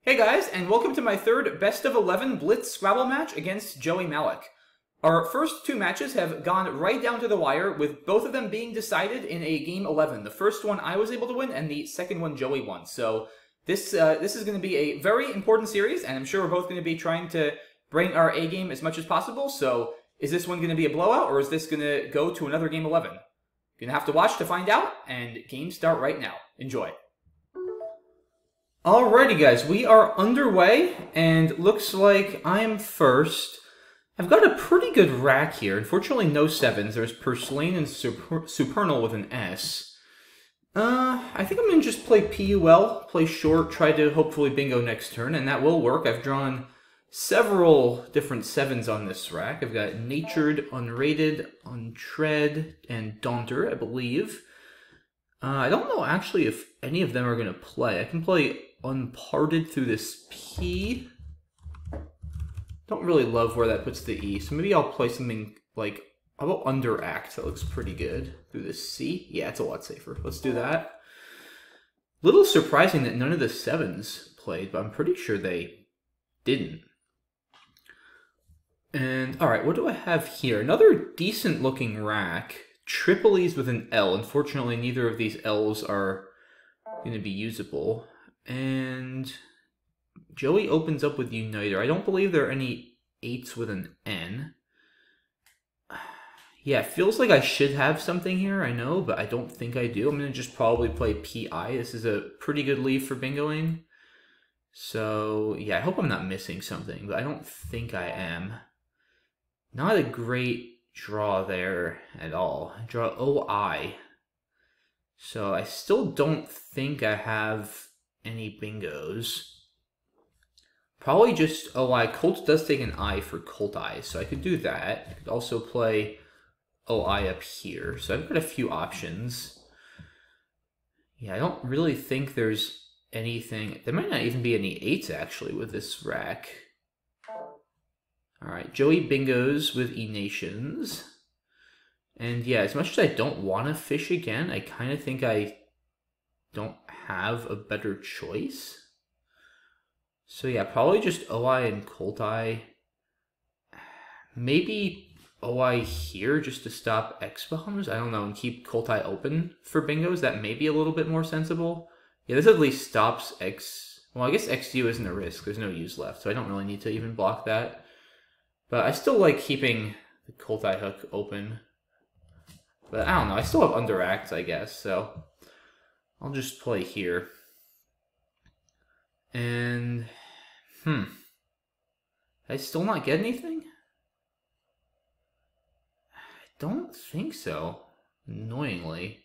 Hey guys, and welcome to my third Best of 11 Blitz Scrabble match against Joey Mallick. Our first two matches have gone right down to the wire, with both of them being decided in a game 11. The first one I was able to win, and the second one Joey won. So this is going to be a very important series, and I'm sure we're both going to be trying to bring our A game as much as possible. So is this one going to be a blowout, or is this going to go to another game 11? You're going to have to watch to find out, and games start right now. Enjoy. Alrighty guys, we are underway, and looks like I'm first. I've got a pretty good rack here. Unfortunately, no sevens. There's Purslane and Supernal with an S. I think I'm going to just play PUL, play short, try to hopefully bingo next turn, and that will work. I've drawn several different sevens on this rack. I've got Natured, Unrated, Untread, and Daunter, I believe. I don't know actually if any of them are going to play. I can play Unparted through this P. Don't really love where that puts the E, so maybe I'll play something like, how about Underact? That looks pretty good. Through this C? Yeah, it's a lot safer. Let's do that. Little surprising that none of the sevens played, but I'm pretty sure they didn't. And, alright, what do I have here? Another decent looking rack. Triple E's with an L. Unfortunately, neither of these L's are going to be usable. And Joey opens up with Uniter. I don't believe there are any 8s with an N. Yeah, it feels like I should have something here, I know, but I don't think I do. I'm going to just probably play PI. This is a pretty good leave for bingoing. So, yeah, I hope I'm not missing something, but I don't think I am. Not a great draw there at all. I draw OI. So I still don't think I have any bingos. Probably just OI. Colt does take an I for Colt Eyes, so I could do that. I could also play OI up here. So I've got a few options. Yeah, I don't really think there's anything. There might not even be any 8s actually with this rack. Alright, Joey bingos with E-Nations. And yeah, as much as I don't want to fish again, I kind of think I don't have a better choice. So yeah, probably just OI and Colt Eye. Maybe OI here just to stop X-Bombs, I don't know, and keep Colt Eye open for bingos. That may be a little bit more sensible. Yeah, this at least stops X... Well, I guess XU isn't a risk. There's no U's left, so I don't really need to even block that. But I still like keeping the Colt Eye hook open. But I don't know, I still have Underacts, I guess, so I'll just play here. And, did I still not get anything? I don't think so, annoyingly.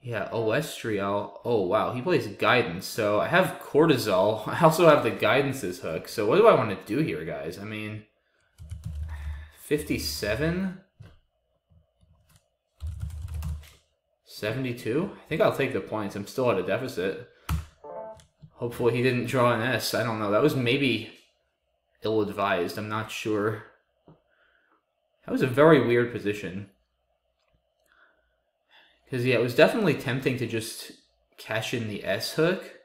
Yeah, Oestriel. Oh, wow, he plays Guidance, so I have Cortisol. I also have the Guidance's hook, so what do I want to do here, guys? I mean, 57? 72? I think I'll take the points. I'm still at a deficit. Hopefully he didn't draw an S. I don't know. That was maybe ill-advised. I'm not sure. That was a very weird position. Because, yeah, it was definitely tempting to just cash in the S hook.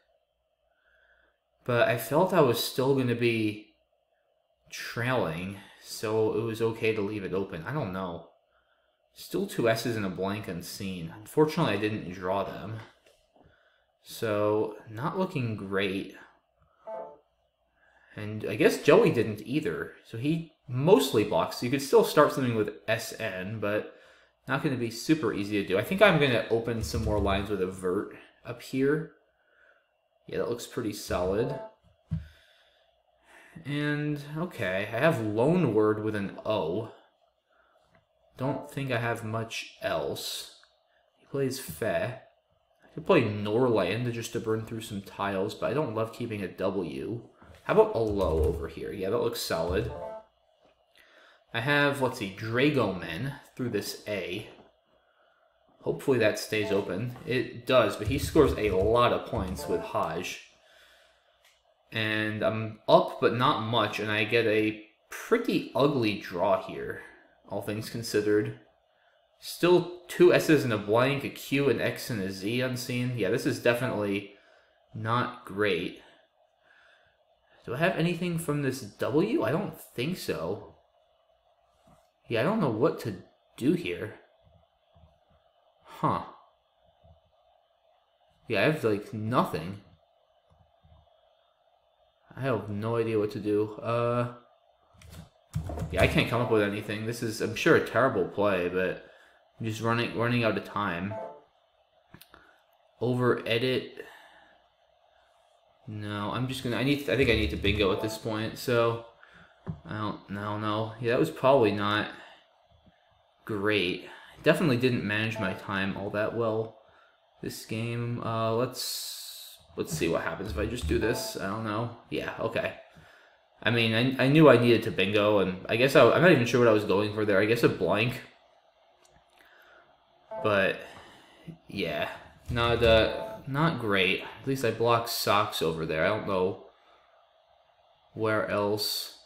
But I felt I was still going to be trailing. So it was okay to leave it open. I don't know. Still 2 S's and a blank unseen. Unfortunately, I didn't draw them. So, not looking great. And I guess Joey didn't either. So he mostly blocks. So you could still start something with SN, but not going to be super easy to do. I think I'm going to open some more lines with a vert up here. Yeah, that looks pretty solid. And, okay, I have Loan Word with an O. Don't think I have much else. He plays Fe. I could play Norland just to burn through some tiles, but I don't love keeping a W. How about a low over here? Yeah, that looks solid. I have, let's see, Dragomen through this A. Hopefully that stays open. It does, but he scores a lot of points with Haj. And I'm up, but not much, and I get a pretty ugly draw here, all things considered. Still 2 S's and a blank, a Q, an X, and a Z unseen. Yeah, this is definitely not great. Do I have anything from this W? I don't think so. Yeah, I don't know what to do here. Huh. Yeah, I have, like, nothing. I have no idea what to do. Yeah, I can't come up with anything. This is, I'm sure, a terrible play, but I'm just running out of time. Over edit. No, I'm just gonna. I think I need to bingo at this point. So I don't. No. Yeah, that was probably not great. Definitely didn't manage my time all that well this game. Let's see what happens if I just do this. I don't know. Yeah. Okay. I mean, I knew I needed to bingo, and I guess I'm not even sure what I was going for there. I guess a blank. But yeah, not great. At least I blocked socks over there. I don't know where else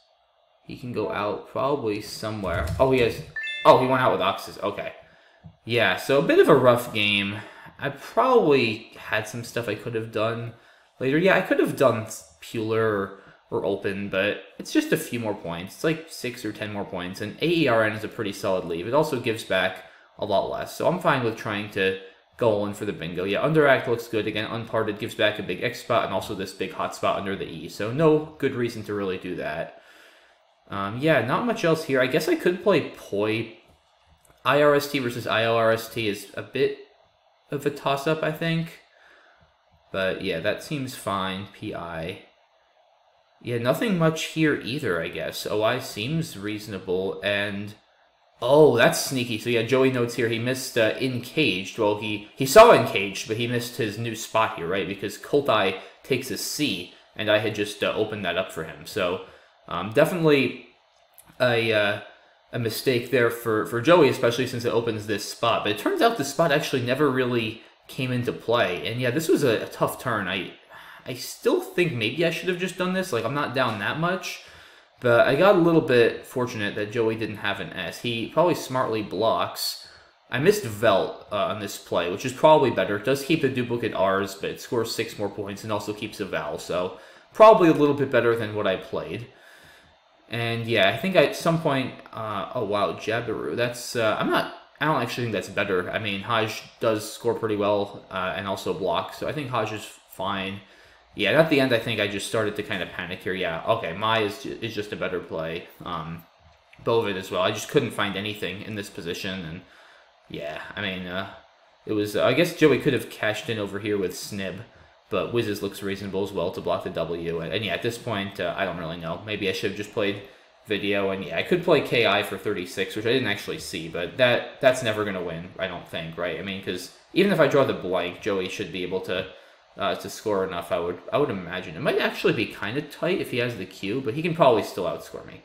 he can go out. Probably somewhere. Oh, he has. Oh, he went out with oxes. Okay. Yeah, so a bit of a rough game. I probably had some stuff I could have done later. Yeah, I could have done Puler or open, but it's just a few more points. It's like 6 or 10 more points, and AERN is a pretty solid leave. It also gives back a lot less, so I'm fine with trying to go all in for the bingo. Yeah, underact looks good. Again, unparted gives back a big X spot and also this big hot spot under the E, so no good reason to really do that. Yeah, not much else here. I guess I could play Poi. IRST versus ILRST is a bit of a toss-up, I think. But yeah, that seems fine. PI. Yeah, nothing much here either, I guess. OI seems reasonable, and oh, that's sneaky. So yeah, Joey notes here he missed Encaged. Well, he saw Encaged, but he missed his new spot here, right? Because Colt Eye takes a C, and I had just opened that up for him. So definitely a mistake there for Joey, especially since it opens this spot. But it turns out the spot actually never really came into play. And yeah, this was a tough turn. I still think maybe I should have just done this. Like, I'm not down that much. But I got a little bit fortunate that Joey didn't have an S. He probably smartly blocks. I missed Velt on this play, which is probably better. It does keep the duplicate R's, but it scores 6 more points and also keeps a Val. So probably a little bit better than what I played. And yeah, I think at some point, oh wow, Jabiru. That's I don't actually think that's better. I mean, Haj does score pretty well and also block, so I think Haj is fine. Yeah, and at the end, I think I just started to kind of panic here. Yeah, okay, Mai is just a better play. Bovid as well. I just couldn't find anything in this position, and yeah, I mean, it was. I guess Joey could have cashed in over here with Snib. But Wizzes looks reasonable as well to block the W. And yeah, at this point, I don't really know. Maybe I should have just played video. And yeah, I could play KI for 36, which I didn't actually see. But that's never going to win, I don't think, right? I mean, because even if I draw the blank, Joey should be able to score enough, I would imagine. It might actually be kind of tight if he has the Q, but he can probably still outscore me.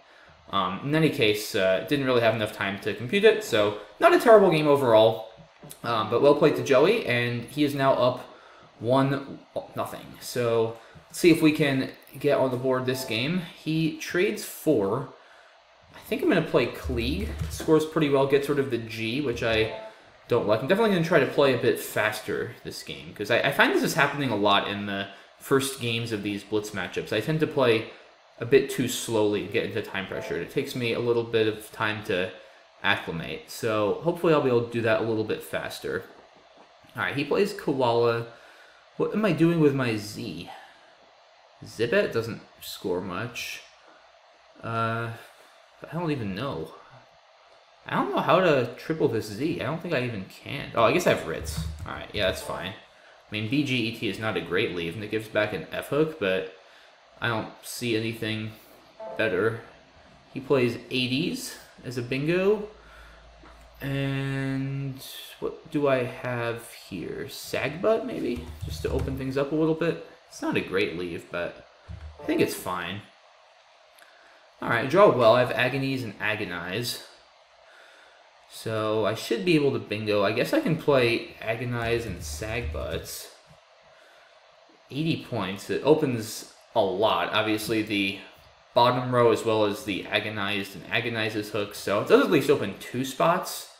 In any case, didn't really have enough time to compute it. So not a terrible game overall. But well played to Joey. And he is now up 1-0. So let's see if we can get on the board this game. He trades 4. I think I'm going to play Klieg. Scores pretty well, gets rid of the G, which I don't like. I'm definitely going to try to play a bit faster this game, because I find this is happening a lot in the first games of these Blitz matchups. I tend to play a bit too slowly and get into time pressure. It takes me a little bit of time to acclimate. So hopefully I'll be able to do that a little bit faster. Alright, he plays Koala. What am I doing with my Z? Zibet doesn't score much. I don't even know. I don't know how to triple this Z. I don't think I even can. Oh, I guess I have Ritz. Alright, yeah, that's fine. I mean, BGET is not a great leave, and it gives back an F-hook, but I don't see anything better. He plays 80s as a bingo. And what do I have here? Sagbutt, maybe? Just to open things up a little bit. It's not a great leave, but I think it's fine. Alright, draw well. I have Agonies and Agonize. So I should be able to bingo. I guess I can play Agonize and Sagbutts. 80 points. It opens a lot. Obviously, the bottom row as well as the Agonized and Agonizes hooks. So it does at least open 2 spots.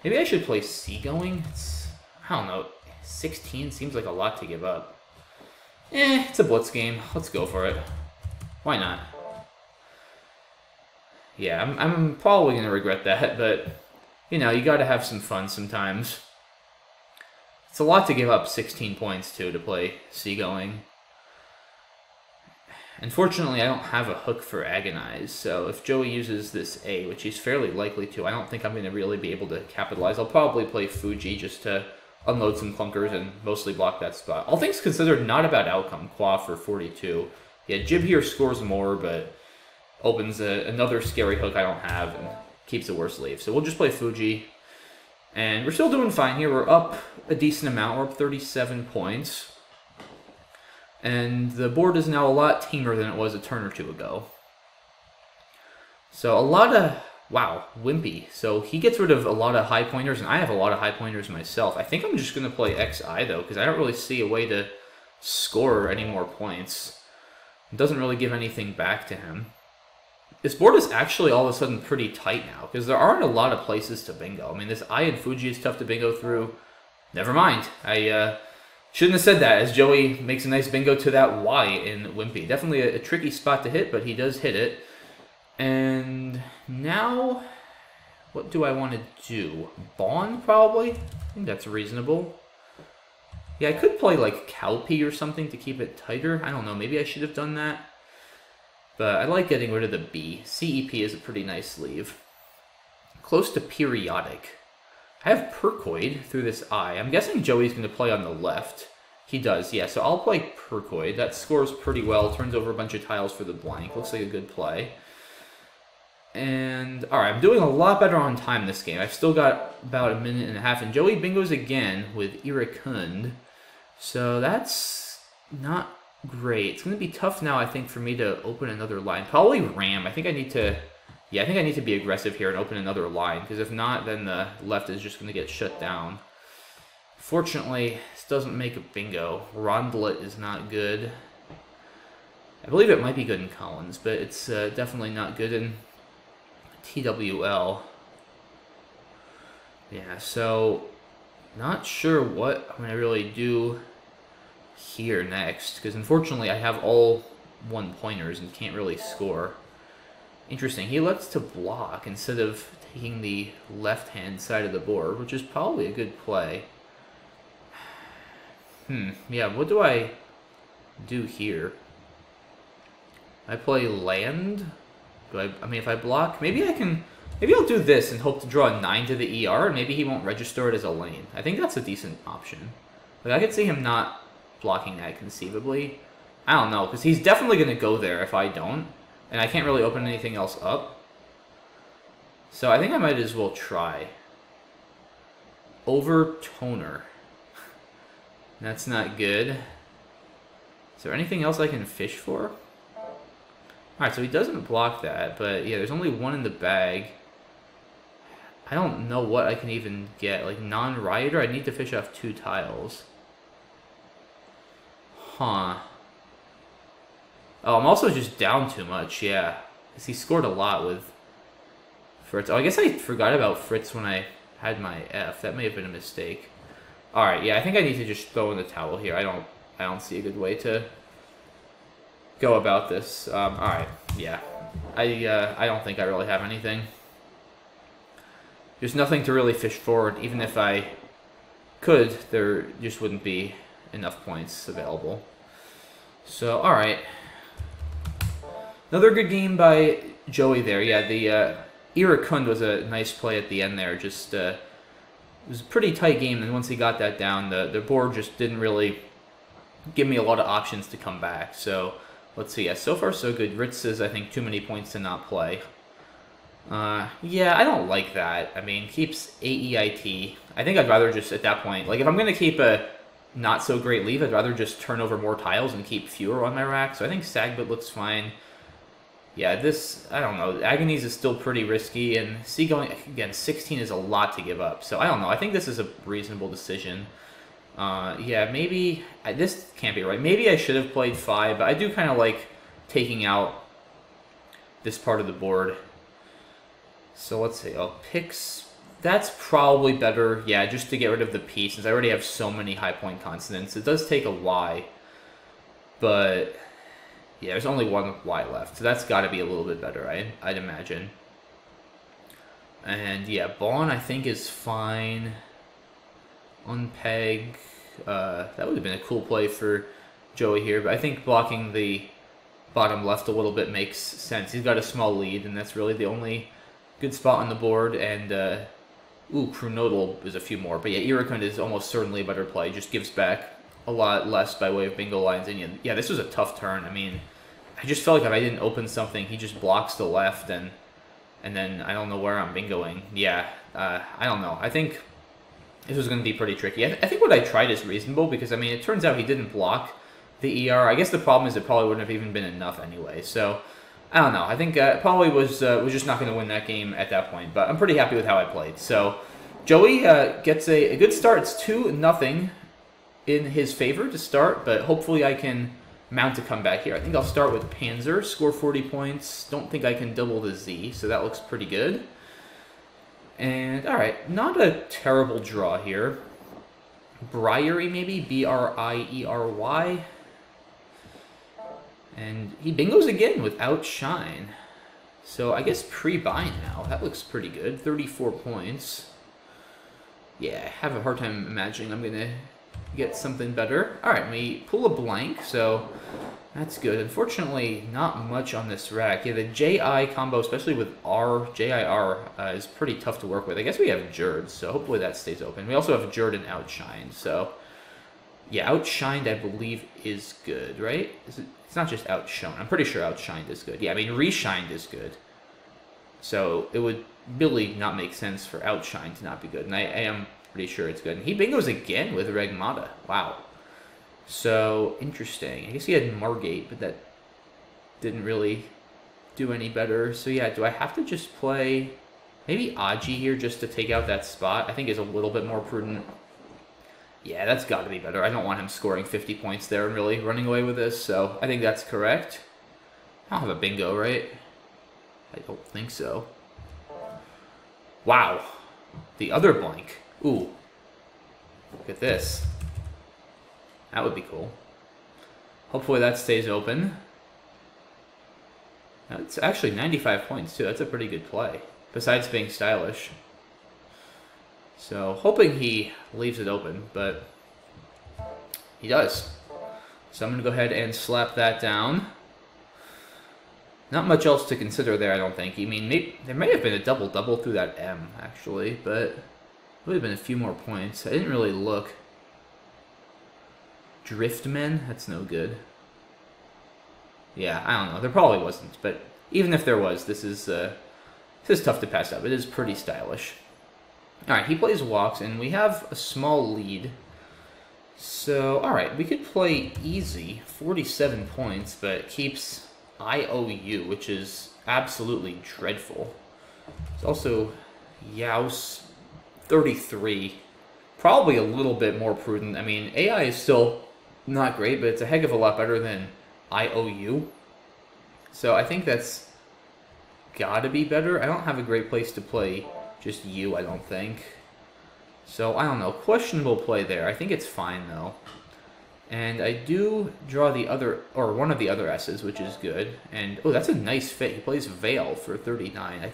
Maybe I should play Seagoing. I don't know. 16 seems like a lot to give up. It's a Blitz game. Let's go for it. Why not? Yeah, I'm probably going to regret that, but, you know, you got to have some fun sometimes. It's a lot to give up 16 points, too, to play Seagoing. Unfortunately, I don't have a hook for Agonize, so if Joey uses this A, which he's fairly likely to, I don't think I'm going to really be able to capitalize. I'll probably play Fuji just to unload some clunkers and mostly block that spot. All things considered, not a bad outcome. Qua for 42. Yeah, Jib here scores more, but opens another scary hook I don't have and keeps a worse leave. So we'll just play Fuji. And we're still doing fine here. We're up a decent amount. We're up 37 points. And the board is now a lot tamer than it was a turn or two ago. So a lot of... Wow, Wimpy. So he gets rid of a lot of high pointers, and I have a lot of high pointers myself. I think I'm just going to play XI, though, because I don't really see a way to score any more points. It doesn't really give anything back to him. This board is actually all of a sudden pretty tight now, because there aren't a lot of places to bingo. I mean, this I and Fuji is tough to bingo through. Never mind. I shouldn't have said that, as Joey makes a nice bingo to that Y in Wimpy. Definitely a tricky spot to hit, but he does hit it. And now, what do I want to do? Bond, probably? I think that's reasonable. Yeah, I could play, like, Cowpea or something to keep it tighter. I don't know, maybe I should have done that. But I like getting rid of the B. CEP is a pretty nice sleeve. Close to periodic. I have Percoid through this I. I'm guessing Joey's going to play on the left. He does, yeah. So I'll play Percoid. That scores pretty well. Turns over a bunch of tiles for the blank. Looks like a good play. And, alright, I'm doing a lot better on time this game. I've still got about a minute and a half. And Joey bingos again with Iracund. So that's not great. It's going to be tough now, I think, for me to open another line. Probably Ram. I think I need to... Yeah, I think I need to be aggressive here and open another line, because if not, then the left is just going to get shut down. Fortunately, this doesn't make a bingo. Rondlet is not good. I believe it might be good in Collins, but it's definitely not good in TWL. Yeah, so not sure what I'm going to really do here next, because unfortunately I have all one-pointers and can't really score. Interesting. He lets to block instead of taking the left-hand side of the board, which is probably a good play. Yeah, what do I do here? I play land? I mean, if I block, maybe I'll do this and hope to draw a 9 to the ER, and maybe he won't register it as a lane. I think that's a decent option. Like, I could see him not blocking that conceivably. I don't know, because he's definitely going to go there if I don't. And I can't really open anything else up. So I think I might as well try. Overtoner. That's not good. Is there anything else I can fish for? Alright, so he doesn't block that, but yeah, there's only one in the bag. I don't know what I can even get. Like, non-rioter, I need to fish off 2 tiles. Huh. Oh, I'm also just down too much, yeah. Because he scored a lot with Fritz. Oh, I guess I forgot about Fritz when I had my F. That may have been a mistake. Alright, yeah, I think I need to just throw in the towel here. I don't see a good way to go about this. Alright, yeah. I don't think I really have anything. There's nothing to really fish forward. Even if I could, there just wouldn't be enough points available. So, alright. Another good game by Joey there. Yeah, the Iracund was a nice play at the end there. Just it was a pretty tight game, and once he got that down, the board just didn't really give me a lot of options to come back. So, let's see. Yeah, so far so good. Ritz is, I think, too many points to not play. Yeah, I don't like that. I mean, keeps AEIT. I think I'd rather just, at that point, like, if I'm going to keep a not-so-great leave, I'd rather just turn over more tiles and keep fewer on my rack. So I think Sagbit looks fine. Yeah, this, I don't know. Agonies is still pretty risky, and Seagoing, again, 16 is a lot to give up. So I don't know. I think this is a reasonable decision. Yeah, maybe, this can't be right. Maybe I should have played 5, but I do kind of like taking out this part of the board. So let's see. Oh, picks. That's probably better, yeah, just to get rid of the P, since I already have so many high point consonants. It does take a Y. But yeah, there's only one Y left, so that's got to be a little bit better, I'd imagine. And yeah, Bawn I think is fine. Unpeg. That would have been a cool play for Joey here, but I think blocking the bottom left a little bit makes sense. He's got a small lead, and that's really the only good spot on the board. And Krunodal is a few more, but yeah, Irukund is almost certainly a better play. Just gives back a lot less by way of bingo lines. And yeah, this was a tough turn. I mean, I just felt like if I didn't open something, he just blocks the left, and then I don't know where I'm bingoing. Yeah, I don't know. I think this was going to be pretty tricky. I think what I tried is reasonable because, I mean, it turns out he didn't block the ER. I guess the problem is it probably wouldn't have even been enough anyway. So, I don't know. I think probably was just not going to win that game at that point. But I'm pretty happy with how I played. So, Joey gets a good start. It's 2-0 in his favor to start. But hopefully I can mount a comeback here. I think I'll start with Panzer, score 40 points. Don't think I can double the Z, so that looks pretty good. And, alright, not a terrible draw here. Briery, maybe? B-R-I-E-R-Y. And he bingos again with Outshine. So I guess pre-buy now. That looks pretty good. 34 points. Yeah, I have a hard time imagining I'm going to get something better. Alright, we pull a blank, so that's good. Unfortunately, not much on this rack. Yeah, the J-I combo, especially with R, J-I-R, is pretty tough to work with. I guess we have Jerd, so hopefully that stays open. We also have Jerd and Outshine, so yeah, Outshined, I believe, is good, right? It's not just Outshone. I'm pretty sure Outshined is good. Yeah, I mean, Reshined is good. So it would really not make sense for Outshine to not be good, and I am pretty sure it's good. And he bingos again with Regmata. Wow. So, interesting. I guess he had Margate, but that didn't really do any better. So yeah, do I have to just play maybe Aji here just to take out that spot? I think is a little bit more prudent. Yeah, that's got to be better. I don't want him scoring 50 points there and really running away with this, so I think that's correct. I don't have a bingo, right? I don't think so. Wow. The other blank. Ooh. Look at this. That would be cool. Hopefully that stays open. That's actually 95 points, too. That's a pretty good play, besides being stylish. So, hoping he leaves it open, but he does. So I'm going to go ahead and slap that down. Not much else to consider there, I don't think. I mean, there may have been a double-double through that M, actually, but it would have been a few more points. I didn't really look. Driftmen? That's no good. Yeah, I don't know. There probably wasn't, but even if there was, this is tough to pass up. It is pretty stylish. Alright, he plays walks, and we have a small lead. So, alright, we could play easy, 47 points, but it keeps IOU, which is absolutely dreadful. It's also Yaus, 33. Probably a little bit more prudent. I mean, AI is still not great, but it's a heck of a lot better than IOU. So I think that's gotta be better. I don't have a great place to play just U, I don't think. So, I don't know. Questionable play there. I think it's fine, though. And I do draw the other, or one of the other S's, which is good. And, oh, that's a nice fit. He plays Veil for 39. I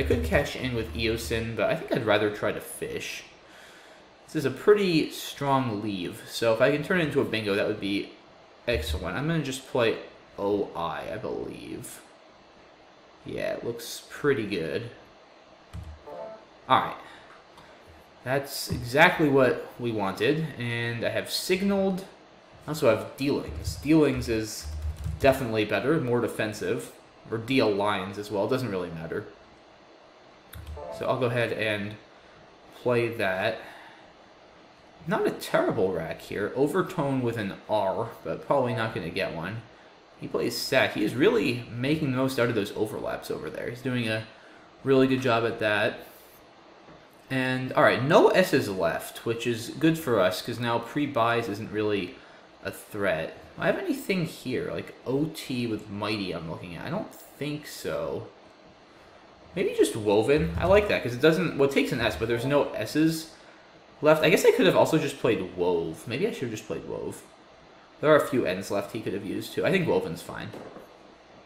could cash in with Eosin, but I think I'd rather try to fish. This is a pretty strong leave. So if I can turn it into a bingo, that would be excellent. I'm going to just play OI, I believe. Yeah, it looks pretty good. Alright. That's exactly what we wanted. And I have Signaled. I also have Dealings. Dealings is definitely better, more defensive. Or deal lines as well. It doesn't really matter. So I'll go ahead and play that. Not a terrible rack here. Overtone with an R, but probably not going to get one. He plays Sack. He is really making the most out of those overlaps over there. He's doing a really good job at that. And, alright, no S's left, which is good for us, because now pre-buys isn't really a threat. Do I have anything here, like OT with Mighty I'm looking at? I don't think so. Maybe just Woven. I like that, because it doesn't, well, it takes an S, but there's no S's left. I guess I could have also just played Wove. Maybe I should have just played Wove. There are a few N's left he could have used too. I think Woven's fine.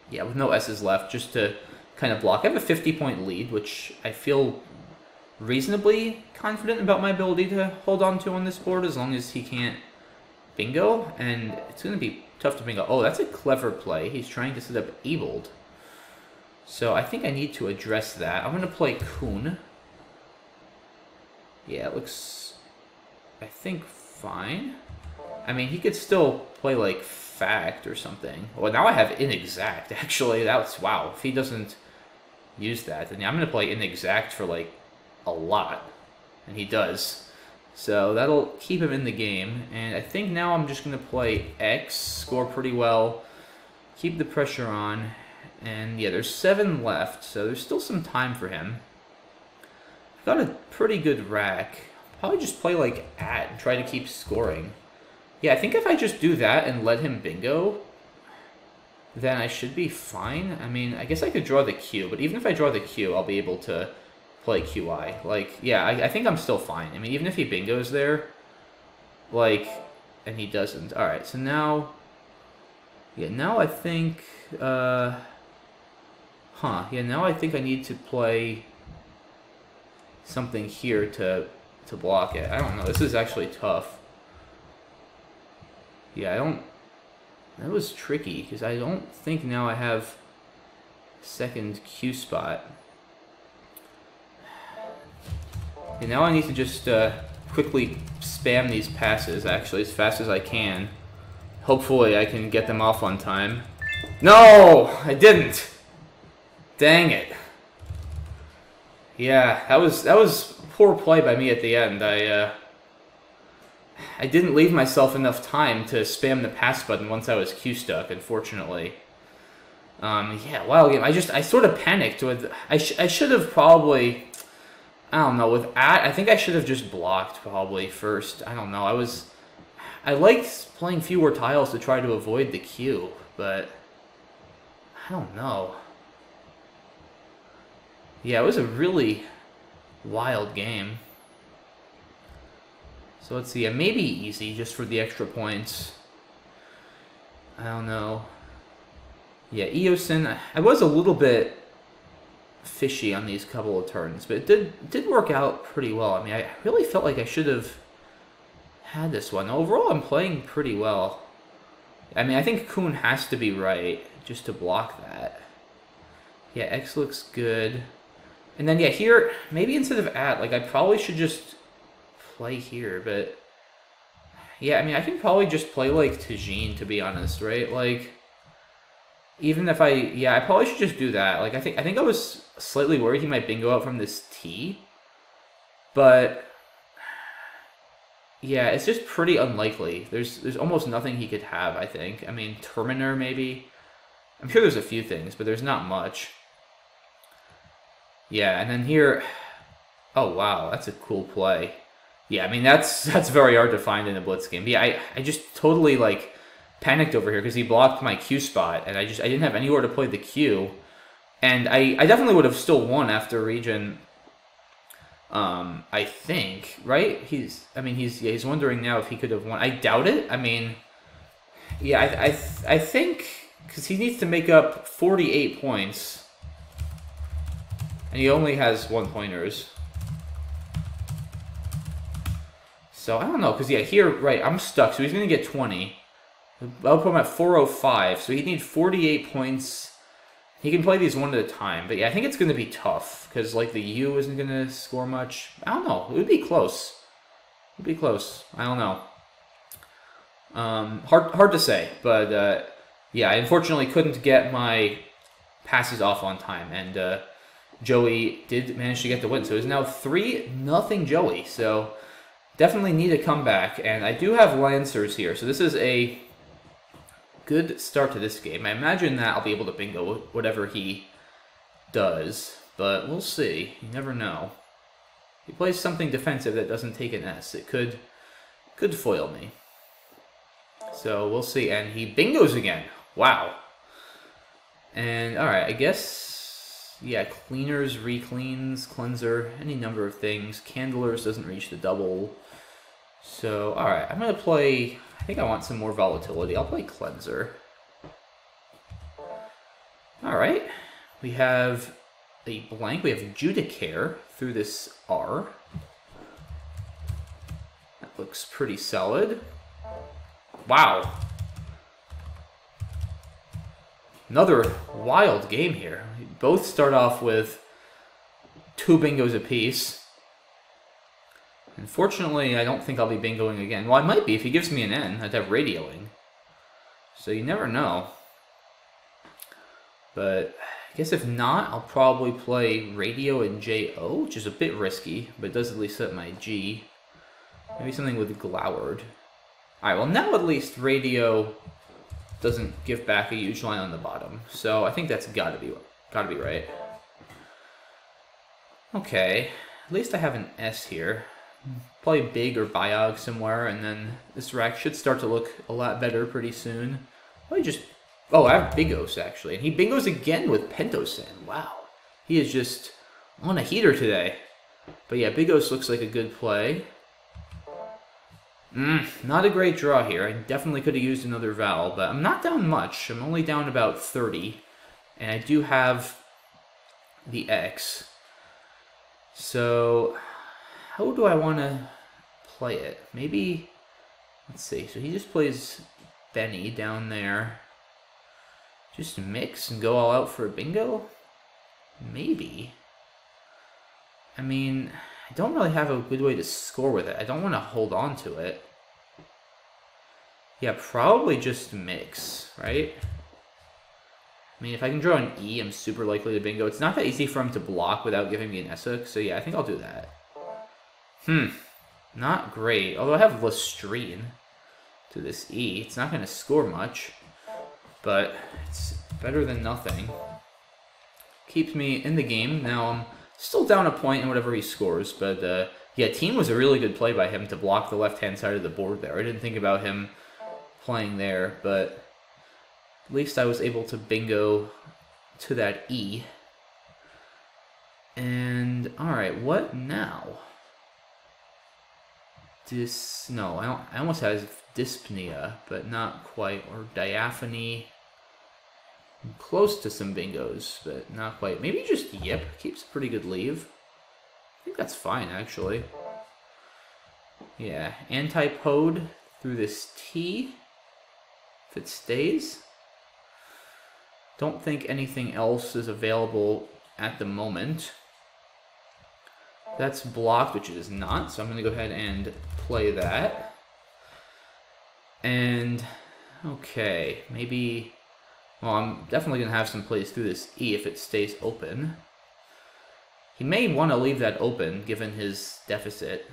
Yeah, with no S's left, just to kind of block. I have a 50-point lead, which I feel reasonably confident about my ability to hold on to on this board, as long as he can't bingo. And it's going to be tough to bingo. Oh, that's a clever play. He's trying to set up abled. So I think I need to address that. I'm going to play Coon. Yeah, it looks, I think, fine. I mean, he could still play, like, Fact or something. Well, now I have Inexact, actually. That's, wow. If he doesn't use that, then yeah, I'm going to play Inexact for, like, a lot. And he does. So that'll keep him in the game. And I think now I'm just going to play X, score pretty well, keep the pressure on. And yeah, there's 7 left, so there's still some time for him. I've got a pretty good rack. Probably just play like at and try to keep scoring. Yeah, I think if I just do that and let him bingo, then I should be fine. I mean, I guess I could draw the Q, but even if I draw the Q, I'll be able to play QI. Like, yeah, I think I'm still fine. I mean, even if he bingos there, like, and he doesn't. Alright, so now, yeah, now I think, yeah, now I think I need to play something here to block it. I don't know. This is actually tough. Yeah, I don't... That was tricky, because I don't think now I have second Q spot. And now I need to just quickly spam these passes, actually, as fast as I can. Hopefully I can get them off on time. No! I didn't! Dang it. Yeah, that was poor play by me at the end. I didn't leave myself enough time to spam the pass button once I was Q stuck, unfortunately. Yeah, wild game. I sort of panicked with... I should have probably... I don't know, with at, I think I should have just blocked probably first. I don't know. I liked playing fewer tiles to try to avoid the Q, but I don't know. Yeah, it was a really wild game. So let's see, maybe easy just for the extra points. I don't know. Yeah, Eosin, I was a little bit fishy on these couple of turns, but it did work out pretty well. I mean, I really felt like I should have had this one. Overall, I'm playing pretty well. I mean, I think Kuhn has to be right just to block that. Yeah, X looks good. And then, yeah, here, maybe instead of at, like, I probably should just play here, but... Yeah, I mean, I can probably just play, like, Tajin, to be honest, right? Like... Even if I probably should just do that. Like, I think I was slightly worried he might bingo out from this T. But, yeah, it's just pretty unlikely. There's almost nothing he could have, I think. I mean, Terminer, maybe. I'm sure there's a few things, but there's not much. Yeah, and then here... Oh, wow, that's a cool play. Yeah, I mean, that's very hard to find in a Blitz game. But yeah, I just totally, like... panicked over here because he blocked my Q spot, and I didn't have anywhere to play the Q, and I definitely would have still won after Region. I think, right? He's wondering now if he could have won. I doubt it. I mean, yeah, I think because he needs to make up 48 points, and he only has 1 pointers. So I don't know, because yeah, here, right, I'm stuck, so he's gonna get 20. I'll put him at 405, so he'd need 48 points. He can play these one at a time, but yeah, I think it's going to be tough, because, like, the U isn't going to score much. I don't know. It would be close. It would be close. I don't know. Hard to say, but, yeah, I unfortunately couldn't get my passes off on time, and Joey did manage to get the win, so it's now 3-0 Joey, so definitely need a comeback, and I do have Lancers here, so this is a good start to this game. I imagine that I'll be able to bingo whatever he does, but we'll see. You never know. He plays something defensive that doesn't take an S. It could foil me. So we'll see. And he bingos again. Wow. And alright, I guess, yeah, cleaners, recleans, cleanser, any number of things. Candlers doesn't reach the double. So, alright, I'm going to play, I think I want some more volatility. I'll play Cleanser. Alright. We have a blank. We have Judicare through this R. That looks pretty solid. Wow. Another wild game here. We both start off with 2 bingos apiece. Unfortunately, I don't think I'll be bingoing again. Well, I might be. If he gives me an N, I'd have radioing. So you never know. But I guess if not, I'll probably play radio and JO, which is a bit risky, but it does at least set my G. Maybe something with Glowered. Alright, well now at least radio doesn't give back a huge line on the bottom. So I think that's gotta be right. Okay, at least I have an S here. Play big or biog somewhere, and then this rack should start to look a lot better pretty soon. Oh, I have Bingos, actually. And he bingos again with Pentosan. Wow. He is just on a heater today. But yeah, Bingos looks like a good play. Not a great draw here. I definitely could have used another vowel, but I'm not down much. I'm only down about 30. And I do have the X. So how do I want to play it? Maybe, let's see. So he just plays Benny down there. Just mix and go all out for a bingo? Maybe. I mean, I don't really have a good way to score with it. I don't want to hold on to it. Yeah, probably just mix, right? I mean, if I can draw an E, I'm super likely to bingo. It's not that easy for him to block without giving me an S-hook, so yeah, I think I'll do that. Not great. Although I have Lestrine to this E. It's not going to score much, but it's better than nothing. Keeps me in the game. Now I'm still down a point in whatever he scores, but yeah, team was a really good play by him to block the left-hand side of the board there. I didn't think about him playing there, but at least I was able to bingo to that E. And, alright, what now? No, I almost have dyspnea, but not quite, or diaphony. I'm close to some bingos, but not quite. Maybe just yip keeps a pretty good leave. I think that's fine, actually. Yeah, antipode through this T, if it stays. Don't think anything else is available at the moment. That's blocked, which it is not, so I'm going to go ahead and play that. And, okay, maybe... Well, I'm definitely going to have some plays through this E if it stays open. He may want to leave that open, given his deficit.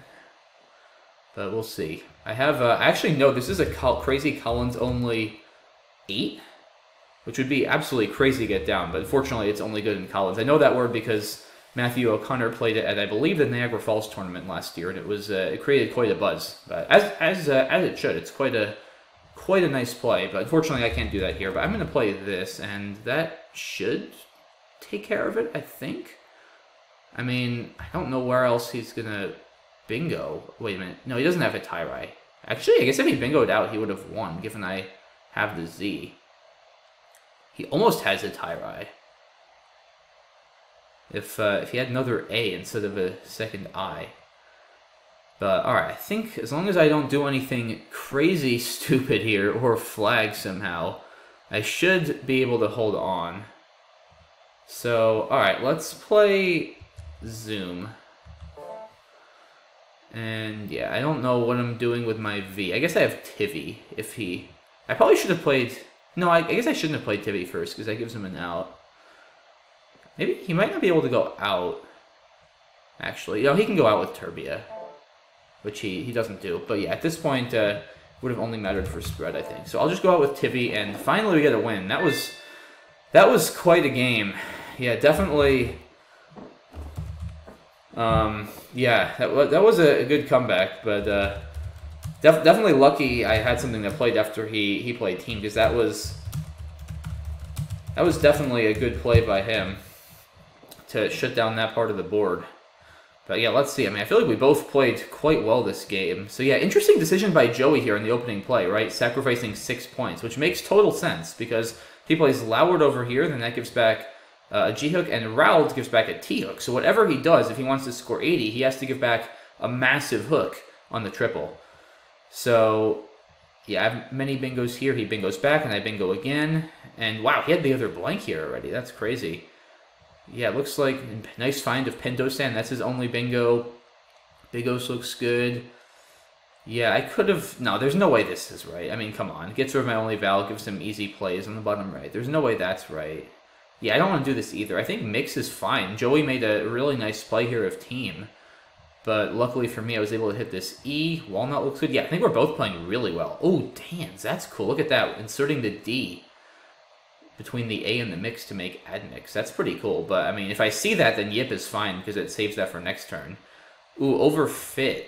But we'll see. I have, actually, no, this is a crazy Collins-only 8, which would be absolutely crazy to get down, but unfortunately it's only good in Collins. I know that word because Matthew O'Connor played it at, I believe, the Niagara Falls tournament last year, and it was it created quite a buzz. But as it should, it's quite a nice play. But unfortunately, I can't do that here. But I'm going to play this, and that should take care of it, I think. I mean, I don't know where else he's going to bingo. Wait a minute. No, he doesn't have a tie-rye. Actually, I guess if he bingoed out, he would have won, given I have the Z. He almost has a tie-rye. If he had another A instead of a second I. But, alright, I think as long as I don't do anything crazy stupid here or flag somehow, I should be able to hold on. So, alright, let's play Zoom. And, yeah, I don't know what I'm doing with my V. I guess I have Tivy if he... I probably should have played... No, I guess I shouldn't have played Tivy first because that gives him an out. Maybe he might not be able to go out, actually. No, he can go out with Turbia, which he doesn't do. But yeah, at this point, it would have only mattered for spread, I think. So I'll just go out with Tivy, and finally we get a win. That was quite a game. Yeah, definitely. Yeah, that was a good comeback, but definitely lucky I had something that played after he played team, because that was definitely a good play by him to shut down that part of the board. But yeah, let's see. I mean, I feel like we both played quite well this game. So yeah, interesting decision by Joey here in the opening play, right? Sacrificing 6 points, which makes total sense because he plays Loward over here, then that gives back a G-hook, and Raoul gives back a T-hook. So whatever he does, if he wants to score 80, he has to give back a massive hook on the triple. So yeah, I have many bingos here. He bingos back, and I bingo again. And wow, he had the other blank here already. That's crazy. Yeah, it looks like nice find of Pendosan. That's his only bingo. Bigos looks good. Yeah, I could have... No, there's no way this is right. I mean, come on. Gets rid of my only val, gives him easy plays on the bottom right. There's no way that's right. Yeah, I don't want to do this either. I think mix is fine. Joey made a really nice play here of team. But luckily for me, I was able to hit this E. Walnut looks good. Yeah, I think we're both playing really well. Oh, damn, that's cool. Look at that. Inserting the D between the A and the mix to make add mix. That's pretty cool. But, I mean, if I see that, then yip is fine because it saves that for next turn. Ooh, overfit.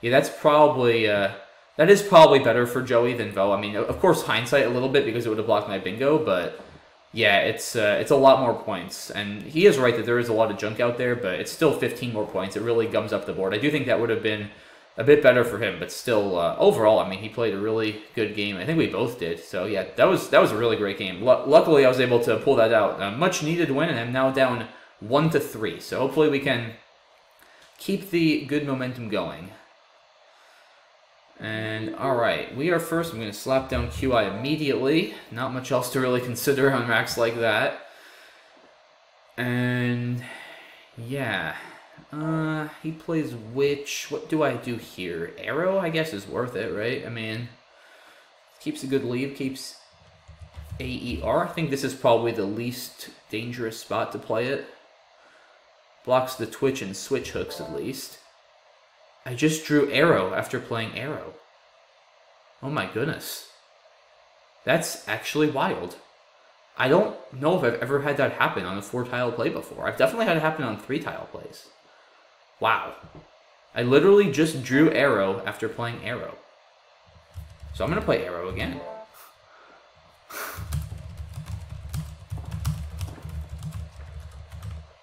Yeah, that's probably... that is probably better for Joey than Vo. I mean, of course, hindsight a little bit because it would have blocked my bingo, but... Yeah, it's a lot more points. And he is right that there is a lot of junk out there, but it's still 15 more points. It really gums up the board. I do think that would have been a bit better for him, but still, overall, I mean, he played a really good game. I think we both did. So, yeah, that was a really great game. Luckily, I was able to pull that out. A much-needed win, and I'm now down 1-3. So, hopefully, we can keep the good momentum going. And, alright, we are first. I'm going to slap down QI immediately. Not much else to really consider on racks like that. And, yeah. He plays which? What do I do here? Arrow, I guess, is worth it, right? I mean, keeps a good lead, keeps AER. I think this is probably the least dangerous spot to play it. Blocks the twitch and switch hooks, at least. I just drew arrow after playing arrow. Oh my goodness. That's actually wild. I don't know if I've ever had that happen on a 4-tile play before. I've definitely had it happen on 3-tile plays. Wow. I literally just drew arrow after playing arrow. So I'm going to play arrow again.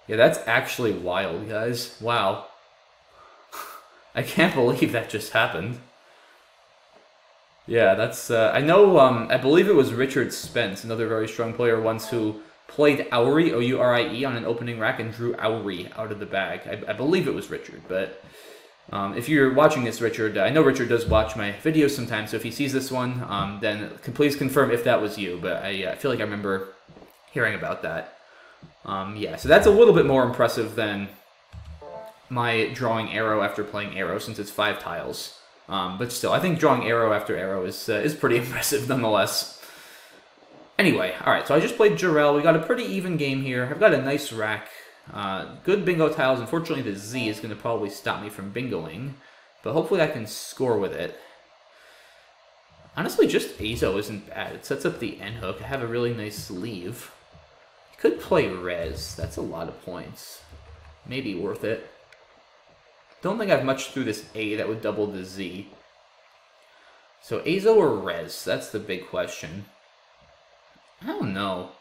Yeah, that's actually wild, guys. Wow. I can't believe that just happened. Yeah, that's... I know, I believe it was Richard Spence, another very strong player once, who played Owrie, O-U-R-I-E, on an opening rack and drew Owrie out of the bag. I believe it was Richard, but if you're watching this, Richard, I know Richard does watch my videos sometimes, so if he sees this one, then please confirm if that was you, but I feel like I remember hearing about that. Yeah, so that's a little bit more impressive than my drawing arrow after playing arrow, since it's 5 tiles. But still, I think drawing arrow after arrow is pretty impressive nonetheless. Anyway, alright, so I just played Jarrell. We got a pretty even game here. I've got a nice rack. Good bingo tiles. Unfortunately, the Z is going to probably stop me from bingoing. But hopefully I can score with it. Honestly, just Azo isn't bad. It sets up the N hook. I have a really nice sleeve. I could play Rez. That's a lot of points. Maybe worth it. Don't think I have much through this A that would double the Z. So Azo or Rez? That's the big question. I don't know.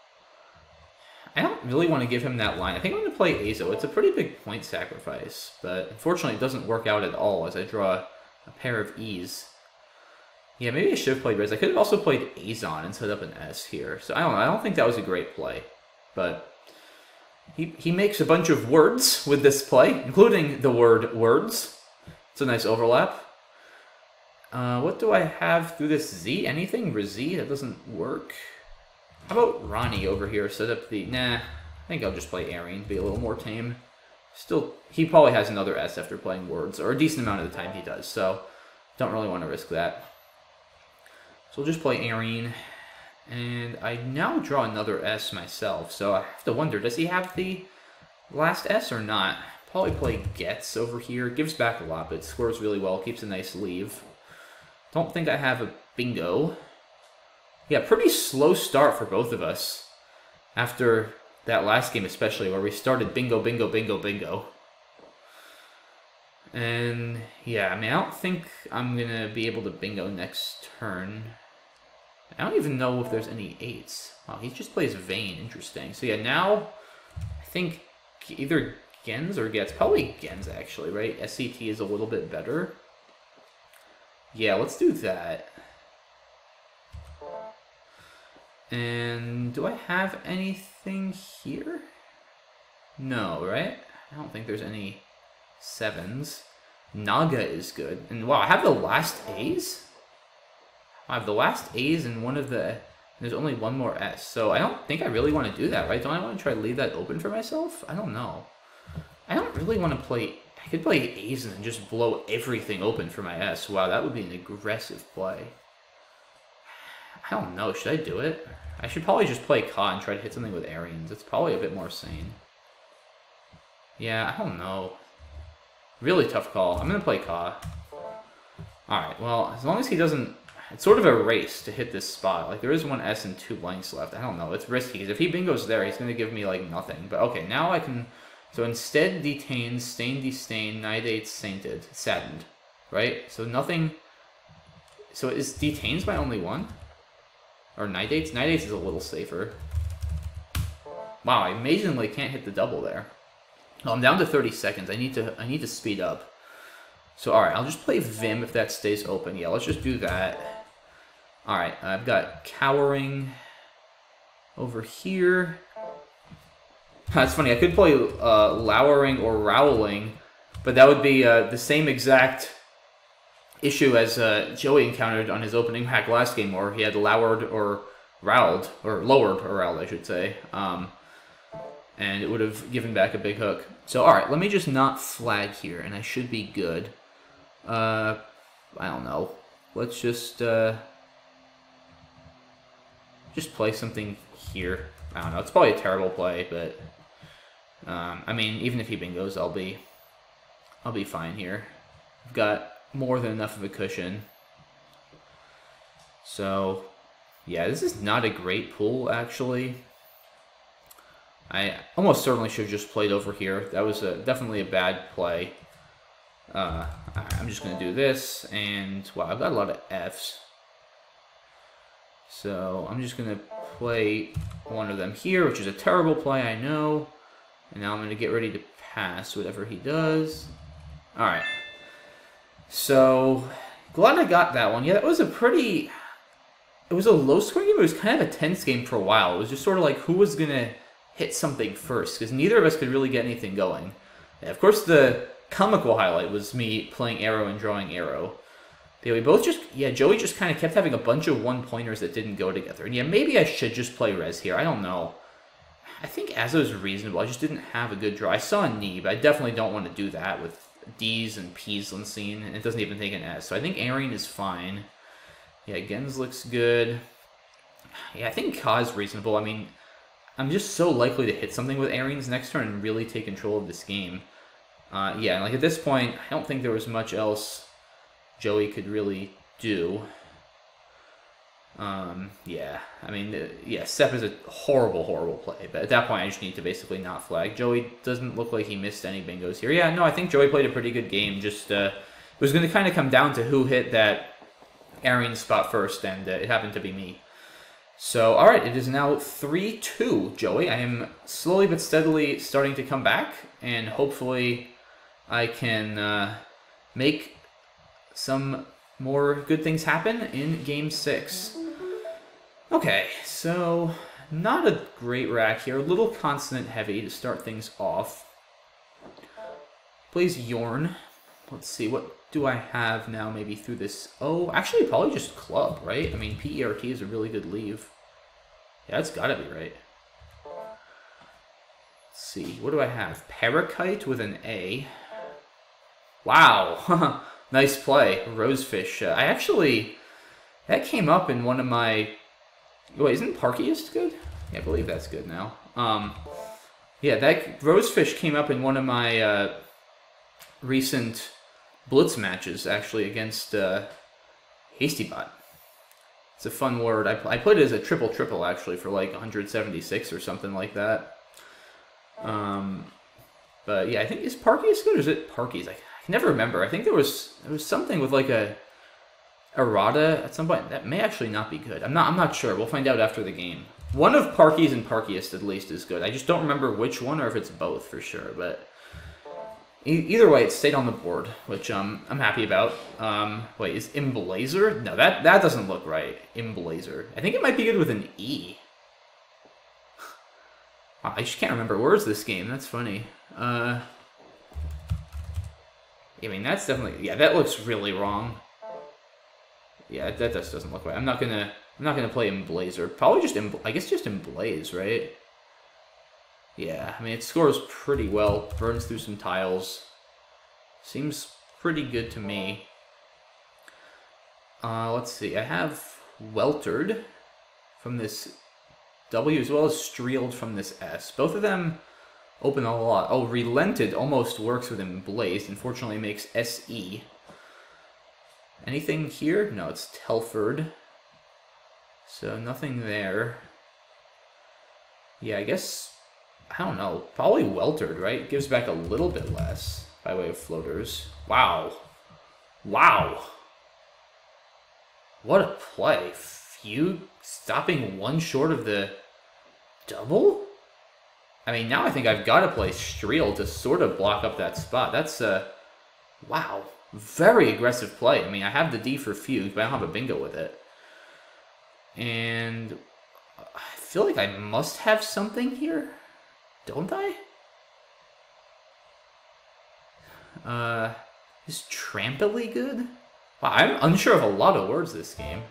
I don't really want to give him that line. I think I'm going to play Azo. It's a pretty big point sacrifice, but unfortunately it doesn't work out at all as I draw a pair of E's. Yeah, maybe I should have played Rez. I could have also played Azon and set up an S here. So I don't know. I don't think that was a great play, but he makes a bunch of words with this play, including the word words. It's a nice overlap. What do I have through this Z? Anything? Razi? That doesn't work. How about Ronnie over here? Set up the... Nah, I think I'll just play Arian, be a little more tame. Still, he probably has another S after playing words, or a decent amount of the time he does, so don't really want to risk that. So we'll just play Arian. And I now draw another S myself, so I have to wonder, does he have the last S or not? Probably play Gets over here. Gives back a lot, but scores really well. Keeps a nice leave. Don't think I have a bingo. Yeah, pretty slow start for both of us. After that last game especially, where we started bingo, bingo, bingo, bingo. And yeah, I mean, I don't think I'm going to be able to bingo next turn. I don't even know if there's any 8s. Oh, he just plays Vayne. Interesting. So yeah, now I think either Gens or Gets? Probably Gens, actually, right? SCT is a little bit better. Yeah, let's do that. And do I have anything here? No, right? I don't think there's any 7s. Naga is good. And wow, I have the last A's? I have the last A's and one of the... There's only one more S. So I don't think I really want to do that, right? Don't I want to try to leave that open for myself? I don't know. I don't really want to play... I could play A's and then just blow everything open for my S. Wow, that would be an aggressive play. I don't know. Should I do it? I should probably just play Ka and try to hit something with Arians. It's probably a bit more sane. Yeah, I don't know. Really tough call. I'm going to play Ka. Alright, well, as long as he doesn't... It's sort of a race to hit this spot. Like, there is one S and 2 blanks left. I don't know. It's risky, because if he bingoes there, he's going to give me, like, nothing. But, okay, now I can... So instead, detains, stain, destain, nidates, sainted, saddened. Right? So nothing... So is detains my only one? Or nidates? Nidates is a little safer. Wow, I amazingly can't hit the double there. Oh, I'm down to 30 seconds. I need to speed up. So, alright, I'll just play Vim if that stays open. Yeah, let's just do that. Alright, I've got Cowering over here. That's funny, I could play Lowering or Rowling, but that would be the same exact issue as Joey encountered on his opening hack last game, where he had lowered or rowled, or lowered or rowled, I should say. And it would have given back a big hook. So, alright, let me just not flag here, and I should be good. I don't know. Let's just play something here. I don't know. It's probably a terrible play, but I mean, even if he bingos, I'll be fine here. I've got more than enough of a cushion. So, yeah, this is not a great pool, actually. I almost certainly should have just played over here. That was definitely a bad play. I'm just going to do this, and wow, I've got a lot of Fs. So I'm just going to play one of them here, which is a terrible play, I know. And now I'm going to get ready to pass whatever he does. Alright. So, glad I got that one. Yeah, that was a pretty... It was a low-scoring game, but it was kind of a tense game for a while. It was just sort of like, who was going to hit something first? Because neither of us could really get anything going. Yeah, of course, the comical highlight was me playing arrow and drawing arrow. Yeah, we both just... Yeah, Joey just kind of kept having a bunch of one-pointers that didn't go together. And yeah, maybe I should just play res here. I don't know. I think Azo is reasonable. I just didn't have a good draw. I saw a knee, but I definitely don't want to do that with D's and P's unseen, and it doesn't even take an S. So I think Arian is fine. Yeah, Gens looks good. Yeah, I think Ka is reasonable. I mean, I'm just so likely to hit something with Arian's next turn and really take control of this game. Yeah, like at this point, I don't think there was much else Joey could really do. Yeah, I mean, yeah, Sep is a horrible, horrible play, but at that point I just need to basically not flag. Joey doesn't look like he missed any bingos here. Yeah, no, I think Joey played a pretty good game, just, it was going to kind of come down to who hit that Arian spot first, and it happened to be me. So, alright, it is now 3-2, Joey. I am slowly but steadily starting to come back, and hopefully I can make some more good things happen in Game 6. Okay, so not a great rack here. A little consonant heavy to start things off. Plays Yorn. Let's see, what do I have now maybe through this? Oh, actually probably just club, right? I mean, PERT is a really good leave. Yeah, that's gotta be right. Let's see, what do I have? Parakite with an A. Wow, nice play. Rosefish. I actually, that came up in one of my... Wait, isn't Parkiest good? Yeah, I believe that's good now. Yeah, that Rosefish came up in one of my recent Blitz matches, actually, against Hastybot. It's a fun word. I played it as a triple-triple, actually, for like 176 or something like that. But yeah, I think, is Parkiest good or is it Parkies? I can never remember. I think there was something with like a errata at some point. That may actually not be good. I'm not sure. We'll find out after the game. One of Parkies and Parkiest at least is good. I just don't remember which one or if it's both for sure. But Either way, it stayed on the board, which I'm happy about. Wait, is Imblazer? No, that doesn't look right. Imblazer. I think it might be good with an E. I just can't remember words this game. That's funny. I mean, that's definitely... Yeah, that looks really wrong. Yeah, that just doesn't look right. I'm not gonna play Imblazer. Probably just I guess just Imblaze, right? Yeah, I mean, it scores pretty well. Burns through some tiles. Seems pretty good to me. Let's see. I have Weltered from this W as well as Streeled from this S. Both of them open a lot. Oh, Relented almost works with Emblazed. Unfortunately, it makes SE. Anything here? No, it's Telford. So nothing there. Yeah, I guess... I don't know. Probably Weltered, right? Gives back a little bit less by way of floaters. Wow. Wow. What a play. Feud stopping one short of the double? I mean, now I think I've got to play Streel to sort of block up that spot. That's, wow. Very aggressive play. I mean, I have the D for Feud, but I don't have a bingo with it. And I feel like I must have something here. Don't I? Is Trampily good? Wow, I'm unsure of a lot of words this game.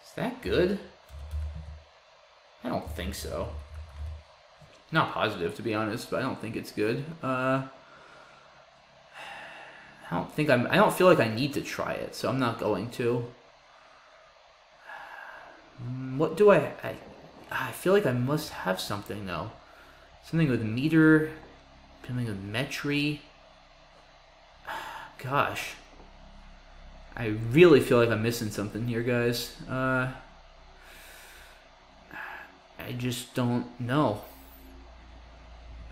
Is that good? I don't think so. Not positive, to be honest, but I don't think it's good. I don't feel like I need to try it, so I'm not going to. What do I feel like I must have something, though. Something with meter, something with metry. Gosh. I really feel like I'm missing something here, guys. I just don't know.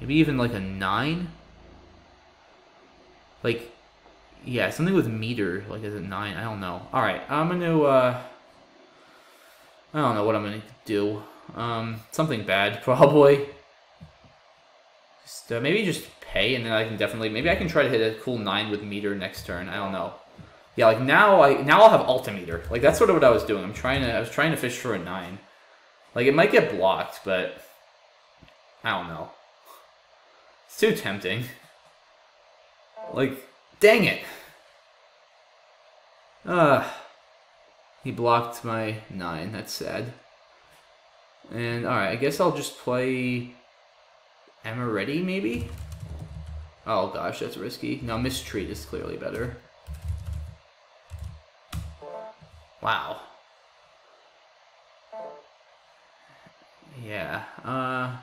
Maybe even like a 9? Like, yeah, something with meter, like as a 9. I don't know. Alright, I'm gonna, I don't know what I'm gonna do. Something bad, probably. Just, maybe just pay, and then I can definitely... Maybe I can try to hit a cool 9 with meter next turn. I don't know. Yeah, like now I'll have altimeter. Like that's sort of what I was doing. I was trying to fish for a 9. Like it might get blocked, but I don't know. It's too tempting. Like, dang it. He blocked my 9. That's sad. And alright, I guess I'll just play Amaretti, maybe? Oh gosh, that's risky. No, Mistreat is clearly better. Wow. Yeah, I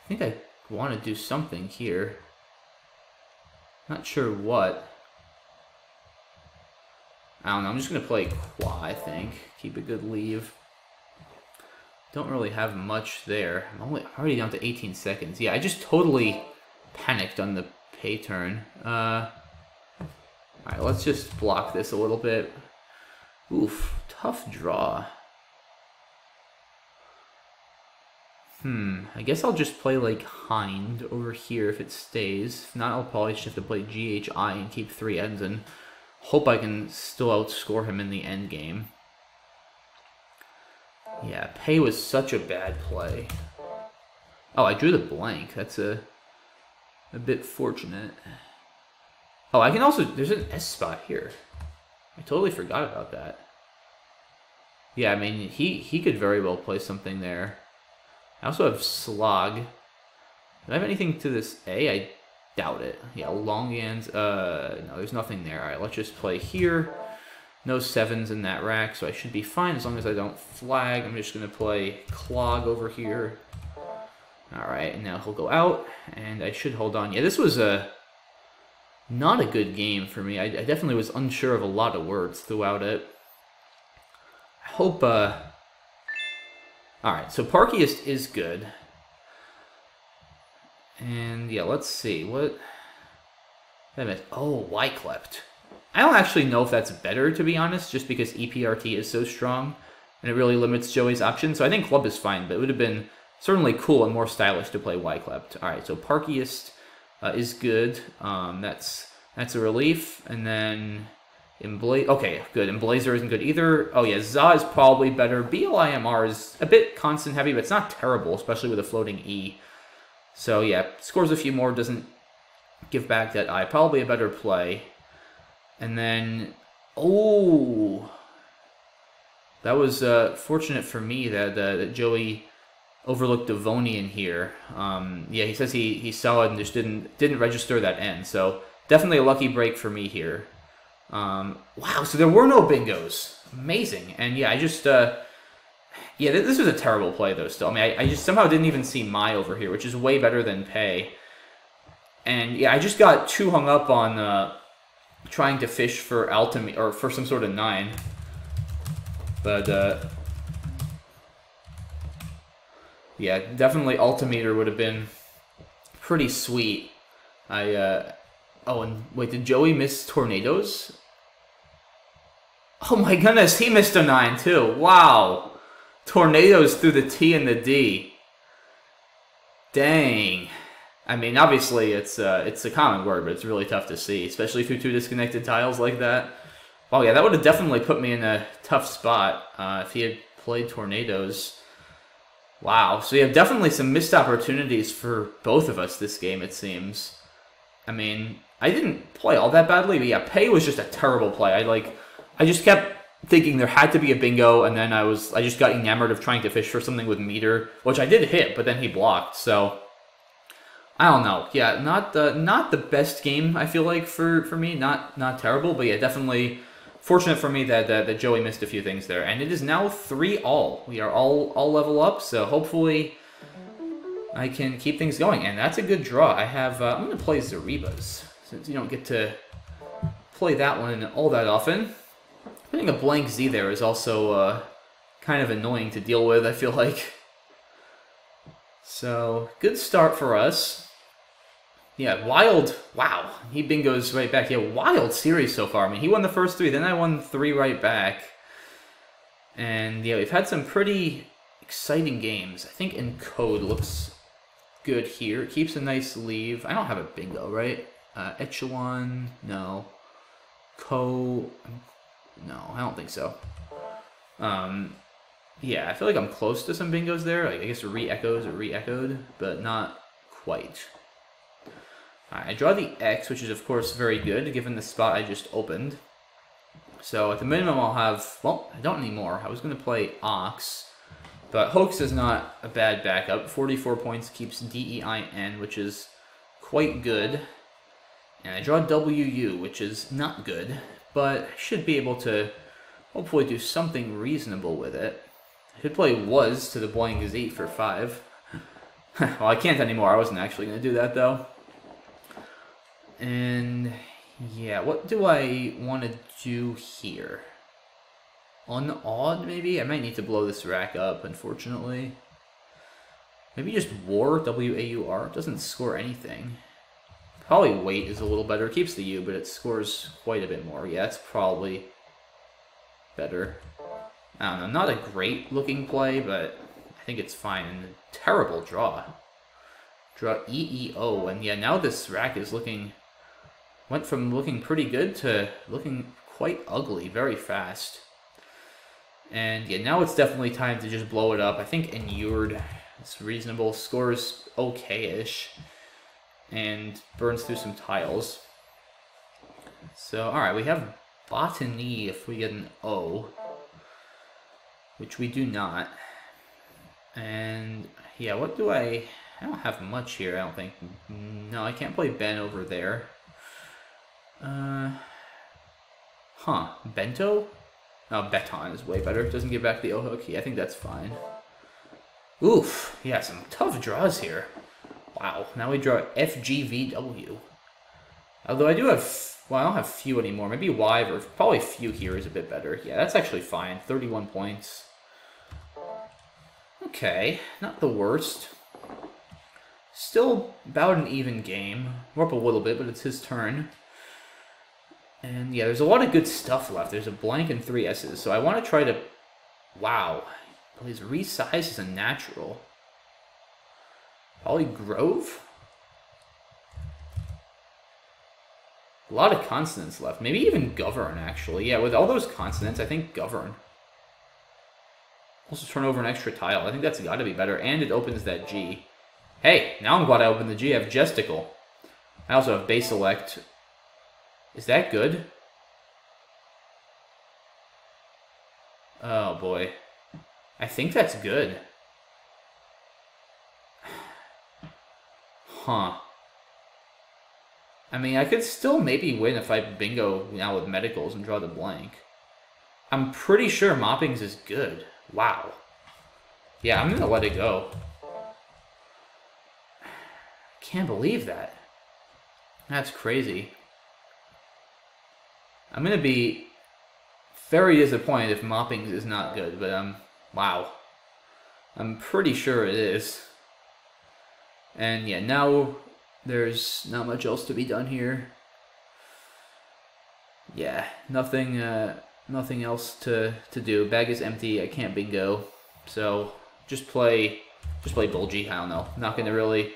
think I want to do something here. Not sure what. I don't know, I'm just going to play Qua, I think. Keep a good leave. Don't really have much there. I'm already down to 18 seconds. Yeah, I just totally panicked on the pay turn. Alright, let's just block this a little bit. Oof, tough draw. I guess I'll just play like Hind over here if it stays. If not, I'll probably just have to play GHI and keep 3 ends and hope I can still outscore him in the end game. Yeah, pay was such a bad play. Oh, I drew the blank. That's a bit fortunate. Oh, I can also... There's an S spot here. I totally forgot about that. Yeah, I mean, he could very well play something there. I also have Slog. Do I have anything to this A? I doubt it. Yeah, Longhans. No, there's nothing there. Alright, let's just play here. No 7s in that rack, so I should be fine as long as I don't flag. I'm just going to play Clog over here. Alright, and now he'll go out, and I should hold on. Yeah, this was not a good game for me. I definitely was unsure of a lot of words throughout it. I hope... Alright, so Parkiest is good. And yeah, let's see. What... Oh, Wyclept. I don't actually know if that's better, to be honest, just because EPRT is so strong. and it really limits Joey's options. So I think club is fine, but it would have been certainly cool and more stylish to play Y-clef. All right, so Parkiest is good. That's a relief. And then okay, good. Emblazer isn't good either. Oh yeah, Za is probably better. BLIMR is a bit constant heavy, but it's not terrible, especially with a floating E. So yeah, scores a few more, doesn't give back that I. Probably a better play. And then, oh, that was fortunate for me that Joey overlooked Devonian here. Yeah, he says he saw it and just didn't register that end. So definitely a lucky break for me here. Wow, so there were no bingos. Amazing. And yeah, I just yeah, this was a terrible play though. Still, I mean, I just somehow didn't even see Mai over here, which is way better than Pei. And yeah, I just got too hung up on trying to fish for Altim or for some sort of 9. But yeah, definitely Altimeter would have been pretty sweet. Oh, and wait, did Joey miss Tornadoes? Oh my goodness, he missed a 9 too. Wow. Tornadoes through the T and the D. Dang. I mean, obviously it's a common word, but it's really tough to see, especially through 2 disconnected tiles like that. Oh yeah, that would have definitely put me in a tough spot if he had played Tornadoes. Wow, so you have definitely some missed opportunities for both of us this game, it seems. I mean, I didn't play all that badly, but yeah, Pei was just a terrible play. I just kept thinking there had to be a bingo, and then I just got enamored of trying to fish for something with meter, which I did hit, but then he blocked, so I don't know. Yeah, not the best game, I feel like, for me. Not terrible, but yeah, definitely fortunate for me that Joey missed a few things there. And it is now 3-all. We are all level up, so hopefully I can keep things going. And that's a good draw. I have I'm going to play Zaribas, since you don't get to play that one all that often. Putting a blank Z there is also kind of annoying to deal with, I feel like. So, good start for us. Yeah, wild. Wow, he bingos right back. Yeah, wild series so far. I mean, he won the first 3, then I won 3 right back. And yeah, we've had some pretty exciting games. I think Encode looks good here. It keeps a nice leave. I don't have a bingo, right? Echelon, no. No, I don't think so. Yeah, I feel like I'm close to some bingos there. Like, I guess re-echoes or re-echoed, but not quite. Alright, I draw the X, which is of course very good, given the spot I just opened. So at the minimum I'll have, well, I don't anymore. I was going to play Ox, but Hoax is not a bad backup. 44 points keeps DEIN, which is quite good. And I draw WU, which is not good, but I should be able to hopefully do something reasonable with it. I could play Was to the blank Z for 5. Well, I can't anymore. I wasn't actually going to do that, though. And yeah, what do I want to do here? Unawed, maybe? I might need to blow this rack up, unfortunately. Maybe just War, W-A-U-R. It doesn't score anything. Probably Weight is a little better. It keeps the U, but it scores quite a bit more. Yeah, it's probably better. I don't know, not a great looking play, but I think it's fine. And a terrible draw. Draw EEO, and yeah, now this rack is went from looking pretty good to looking quite ugly very fast. And yeah, now it's definitely time to just blow it up. I think Inured is reasonable, scores okay-ish, and burns through some tiles. So, alright, we have Botany if we get an O, which we do not. And yeah, what do I don't have much here, I don't think. No, I can't play Ben over there. Bento? Oh, Beton is way better. Doesn't give back the O-hook. Yeah, I think that's fine. Oof. Yeah, some tough draws here. Wow. Now we draw FGVW. Although I do have... Well, I don't have few anymore. Maybe Y, or probably few here is a bit better. Yeah, that's actually fine. 31 points. Okay. Not the worst. Still about an even game. We're up a little bit, but it's his turn. And yeah, there's a lot of good stuff left. There's a blank and 3 S's, so I want to try to Wow. Plays resize as a natural. Poly Grove? A lot of consonants left. Maybe even govern, actually. Yeah, with all those consonants, I think govern. Also turn over an extra tile. I think that's got to be better. And it opens that G. Hey, now I'm glad I opened the G. I have Gesticle. I also have Base Select. Is that good? Oh, boy. I think that's good. Huh. I mean, I could still maybe win if I bingo now with medicals and draw the blank. I'm pretty sure Moppings is good. Wow. Yeah, I'm going to let it go. Can't believe that. That's crazy. I'm going to be very disappointed if Moppings is not good, but wow. I'm pretty sure it is. And yeah, now there's not much else to be done here. Yeah, nothing else to do. Bag is empty. I can't bingo. So just play Bulgy. I don't know. Not going to really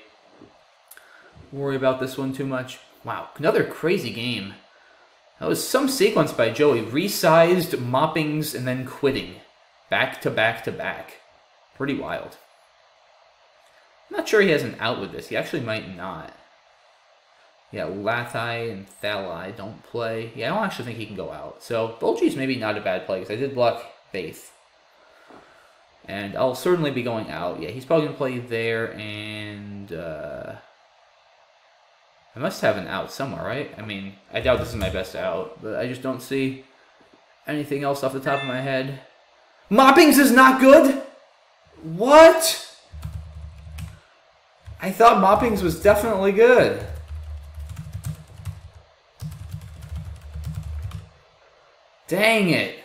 worry about this one too much. Wow, another crazy game. That was some sequence by Joey. Resized, Moppings, and then quitting. Back to back to back. Pretty wild. I'm not sure he has an out with this. He actually might not. Yeah, Lathi and Thalai don't play. Yeah, I don't actually think he can go out. So, Bulgy's maybe not a bad play, because I did block Faith. And I'll certainly be going out. Yeah, he's probably going to play there, and I must have an out somewhere, right? I mean, I doubt this is my best out, but I just don't see anything else off the top of my head. Moppings is not good? What? I thought Moppings was definitely good. Dang it.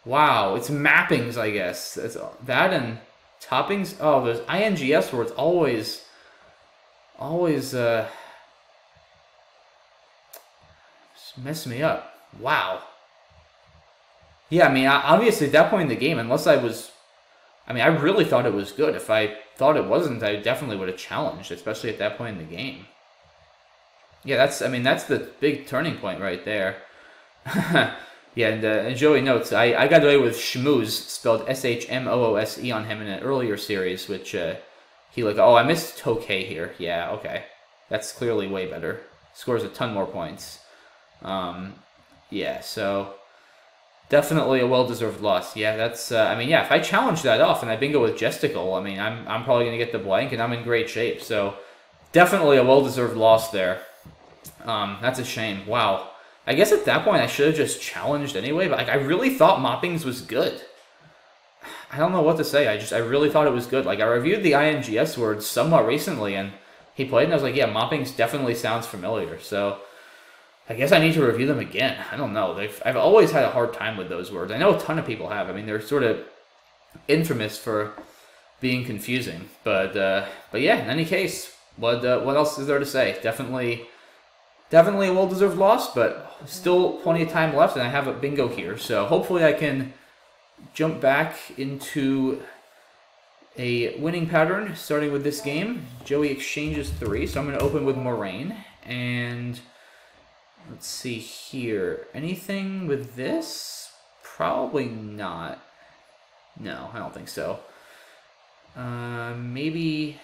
Wow, it's mappings, I guess. That's that and toppings. Oh, there's INGS words always mess me up. Wow. Yeah, I mean, obviously at that point in the game, unless I really thought it was good. If I thought it wasn't, I definitely would have challenged, especially at that point in the game. Yeah, that's the big turning point right there. Yeah, and Joey notes, I got away with Schmooze, spelled S-H-M-O-O-S-E on him in an earlier series, which he like, oh, I missed Tokay here. Yeah, okay. That's clearly way better. Scores a ton more points. Yeah, so definitely a well-deserved loss. Yeah, that's, yeah, if I challenge that off and I bingo with Gesticle, I mean, I'm probably going to get the blank and I'm in great shape. So definitely a well-deserved loss there. That's a shame. Wow. I guess at that point I should have just challenged anyway, but like, I really thought Moppings was good. I don't know what to say. I really thought it was good. Like, I reviewed the INGS words somewhat recently and he played and I was like, yeah, Moppings definitely sounds familiar. So I guess I need to review them again. I don't know. I've always had a hard time with those words. I know a ton of people have. I mean, they're sort of infamous for being confusing. But yeah, in any case, what else is there to say? Definitely a well-deserved loss, but still plenty of time left, and I have a bingo here. So hopefully I can jump back into a winning pattern, starting with this game. Joey exchanges 3, so I'm going to open with Moraine, and let's see here. Anything with this? Probably not. No, I don't think so. Maybe,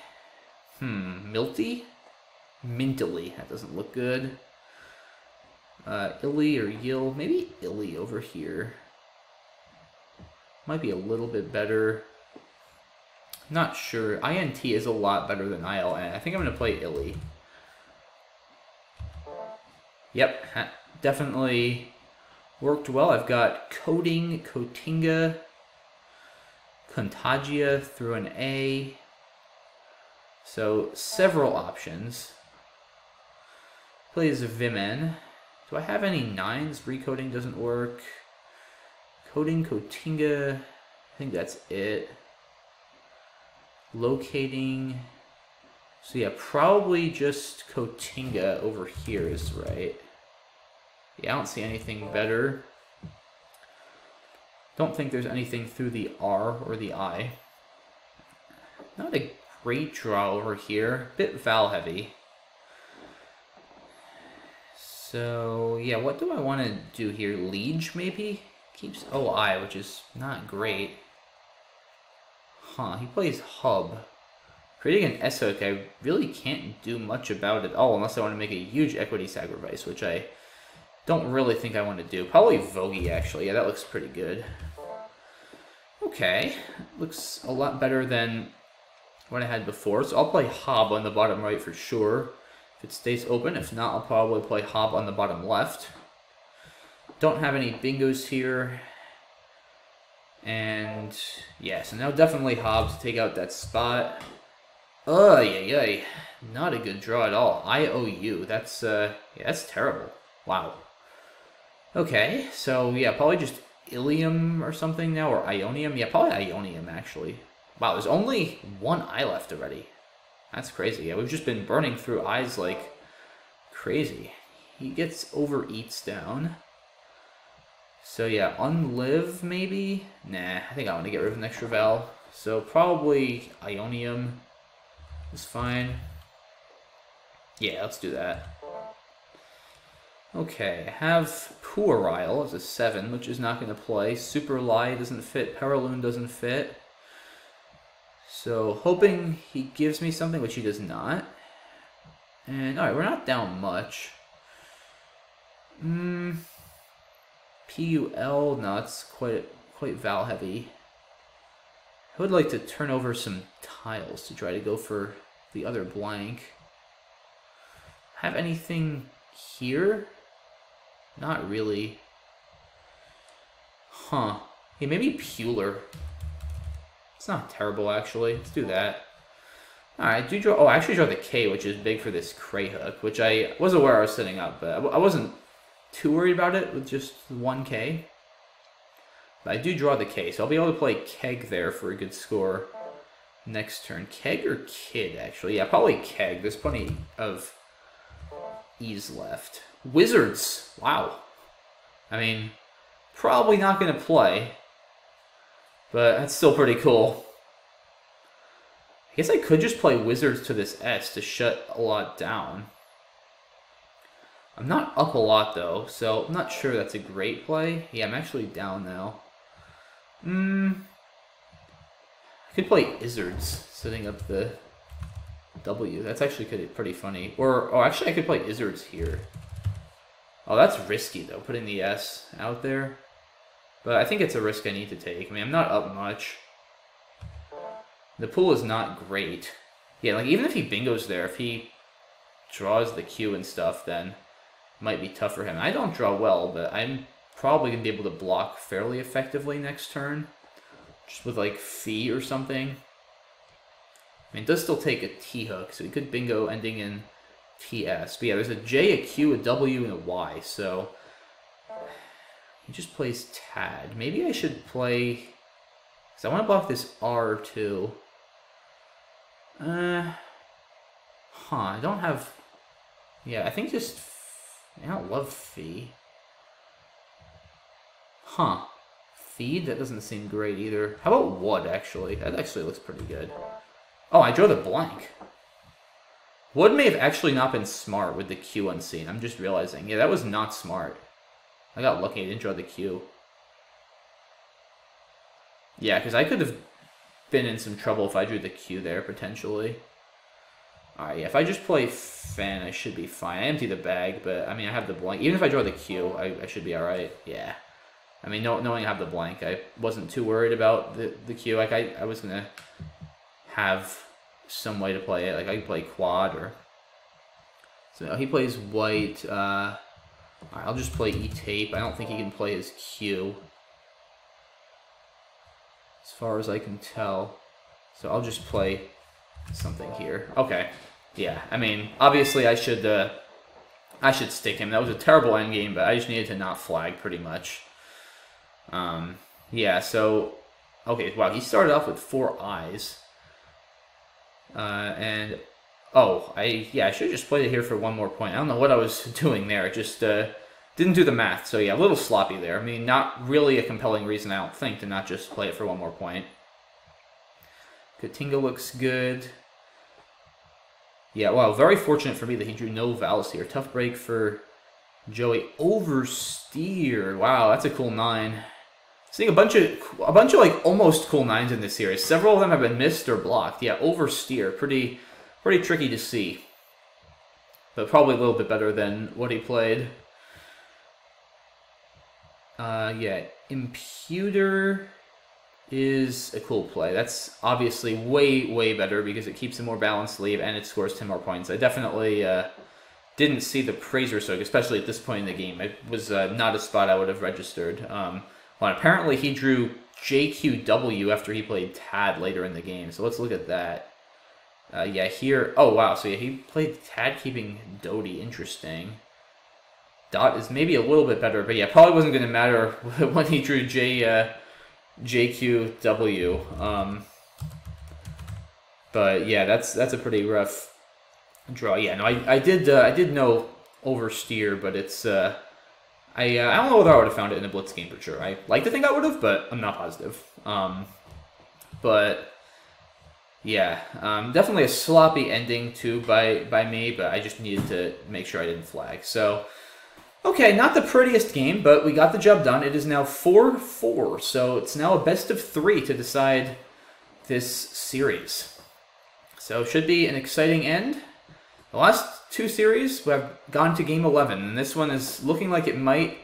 Milty? Mintily. That doesn't look good. Illy or Yill. Maybe Illy over here. Might be a little bit better. Not sure. INT is a lot better than ILN. I think I'm going to play Illy. Yep, definitely worked well. I've got Coding, Cotinga, Contagia through an A. So several options. Plays Vimen. Do I have any 9s? Recoding doesn't work. Coding, Cotinga. I think that's it. Locating. So yeah, probably just Cotinga over here is right. Yeah, I don't see anything better. Don't think there's anything through the R or the I. Not a great draw over here. Bit Val heavy. So, yeah, what do I want to do here? Liege, maybe? Keeps OI, which is not great. Huh, he plays Hub. Creating an S-hook, I really can't do much about it at all unless I want to make a huge equity sacrifice, which I don't really think I want to do. Probably Vogie, actually. Yeah, that looks pretty good. Okay, looks a lot better than what I had before. So I'll play Hob on the bottom right for sure. If it stays open. If not, I'll probably play Hob on the bottom left. Don't have any bingos here. And yeah, so now definitely Hob to take out that spot. Oh, yeah, not a good draw at all. IOU. That's yeah, that's terrible. Wow. Okay, so yeah, probably just Ilium or something now, or Ionium. Yeah, probably Ionium actually. Wow, there's only one eye left already. That's crazy. Yeah, we've just been burning through eyes like crazy. He gets overeats down. So yeah, Unlive maybe? Nah, I think I want to get rid of an extra Val. So probably Ionium is fine. Yeah, let's do that. Okay, I have Puerile as a 7, which is not going to play. Super Lie doesn't fit. Paraloon doesn't fit. So, hoping he gives me something, which he does not. And, alright, we're not down much. PUL, no, it's quite Val heavy. I would like to turn over some tiles to try to go for the other blank. Have anything here? Not really. Huh. Hey, maybe Puler. It's not terrible, actually. Let's do that. Alright, do draw... Oh, I actually draw the K, which is big for this Cray hook, which I was aware I was setting up, but I wasn't too worried about it with just 1K. But I do draw the K, so I'll be able to play Keg there for a good score next turn. Keg or Kid, actually? Yeah, probably Keg. There's plenty of E's left. Wizards. Wow. I mean, probably not going to play, but that's still pretty cool. I guess I could just play Wizards to this S to shut a lot down. I'm not up a lot, though, so I'm not sure that's a great play. Yeah, I'm actually down now. I could play Izzards, setting up the W. That's actually pretty funny. Or, oh, actually, I could play Izzards here. Oh, that's risky, though, putting the S out there. But I think it's a risk I need to take. I mean, I'm not up much. The pool is not great. Yeah, like, even if he bingos there, if he draws the Q and stuff, then it might be tough for him. I don't draw well, but I'm probably going to be able to block fairly effectively next turn. Just with, like, Fee or something. I mean, it does still take a T-hook, so he could bingo ending in TS. But yeah, there's a J, a Q, a W, and a Y, so he just plays Tad. Maybe I should play... Because I want to block this R, too. I don't have... Yeah, I think just... I don't love Fee. Feed? That doesn't seem great either. How about Wood, actually? That actually looks pretty good. Oh, I drew the blank. Wood may have actually not been smart with the Q unseen. I'm just realizing. Yeah, that was not smart. I got lucky I didn't draw the Q. Yeah, because I could have been in some trouble if I drew the Q there, potentially. Alright, yeah, if I just play Fan, I should be fine. I empty the bag, but, I mean, I have the blank. Even if I draw the Q, I should be alright. Yeah. I mean, knowing I have the blank, I wasn't too worried about the Q. Like, I was going to have some way to play it. Like, I could play quad or... So, he plays white. Alright, I'll just play E-tape. I don't think he can play his Q, as far as I can tell. So, I'll just play something here. Okay. Yeah, I mean, obviously I should stick him. That was a terrible endgame, but I just needed to not flag pretty much. Yeah, so... Okay, wow, he started off with 4 eyes. And... Oh, I should have just played it here for one more point. I don't know what I was doing there. Just Didn't do the math, so yeah, a little sloppy there. I mean, not really a compelling reason, I don't think, to not just play it for one more point. Katinga looks good. Yeah, wow, very fortunate for me that he drew no vowels here. Tough break for Joey. Oversteer. Wow, that's a cool 9. Seeing a bunch of like almost cool 9s in this series. Several of them have been missed or blocked. Yeah, oversteer. Pretty tricky to see. But probably a little bit better than what he played. Yeah, Imputer is a cool play. That's obviously way better because it keeps a more balanced leave and it scores 10 more points. I definitely didn't see the Praiser Soak, especially at this point in the game. It was not a spot I would have registered. Well, apparently he drew JQW after he played Tad later in the game, so let's look at that. Yeah, here... Oh, wow, so yeah, he played Tad keeping Doty. Interesting. Dot is maybe a little bit better, but yeah, probably wasn't going to matter when he drew JQW. But yeah, that's a pretty rough draw. Yeah, no, I did know oversteer, but it's I don't know whether I would have found it in a Blitz game for sure. I like to think I would have, but I'm not positive. But yeah, definitely a sloppy ending too by me, but I just needed to make sure I didn't flag. So. Okay, not the prettiest game, but we got the job done. It is now 4-4, so it's now a best of 3 to decide this series. So it should be an exciting end. The last 2 series have gone to game 11, and this one is looking like it might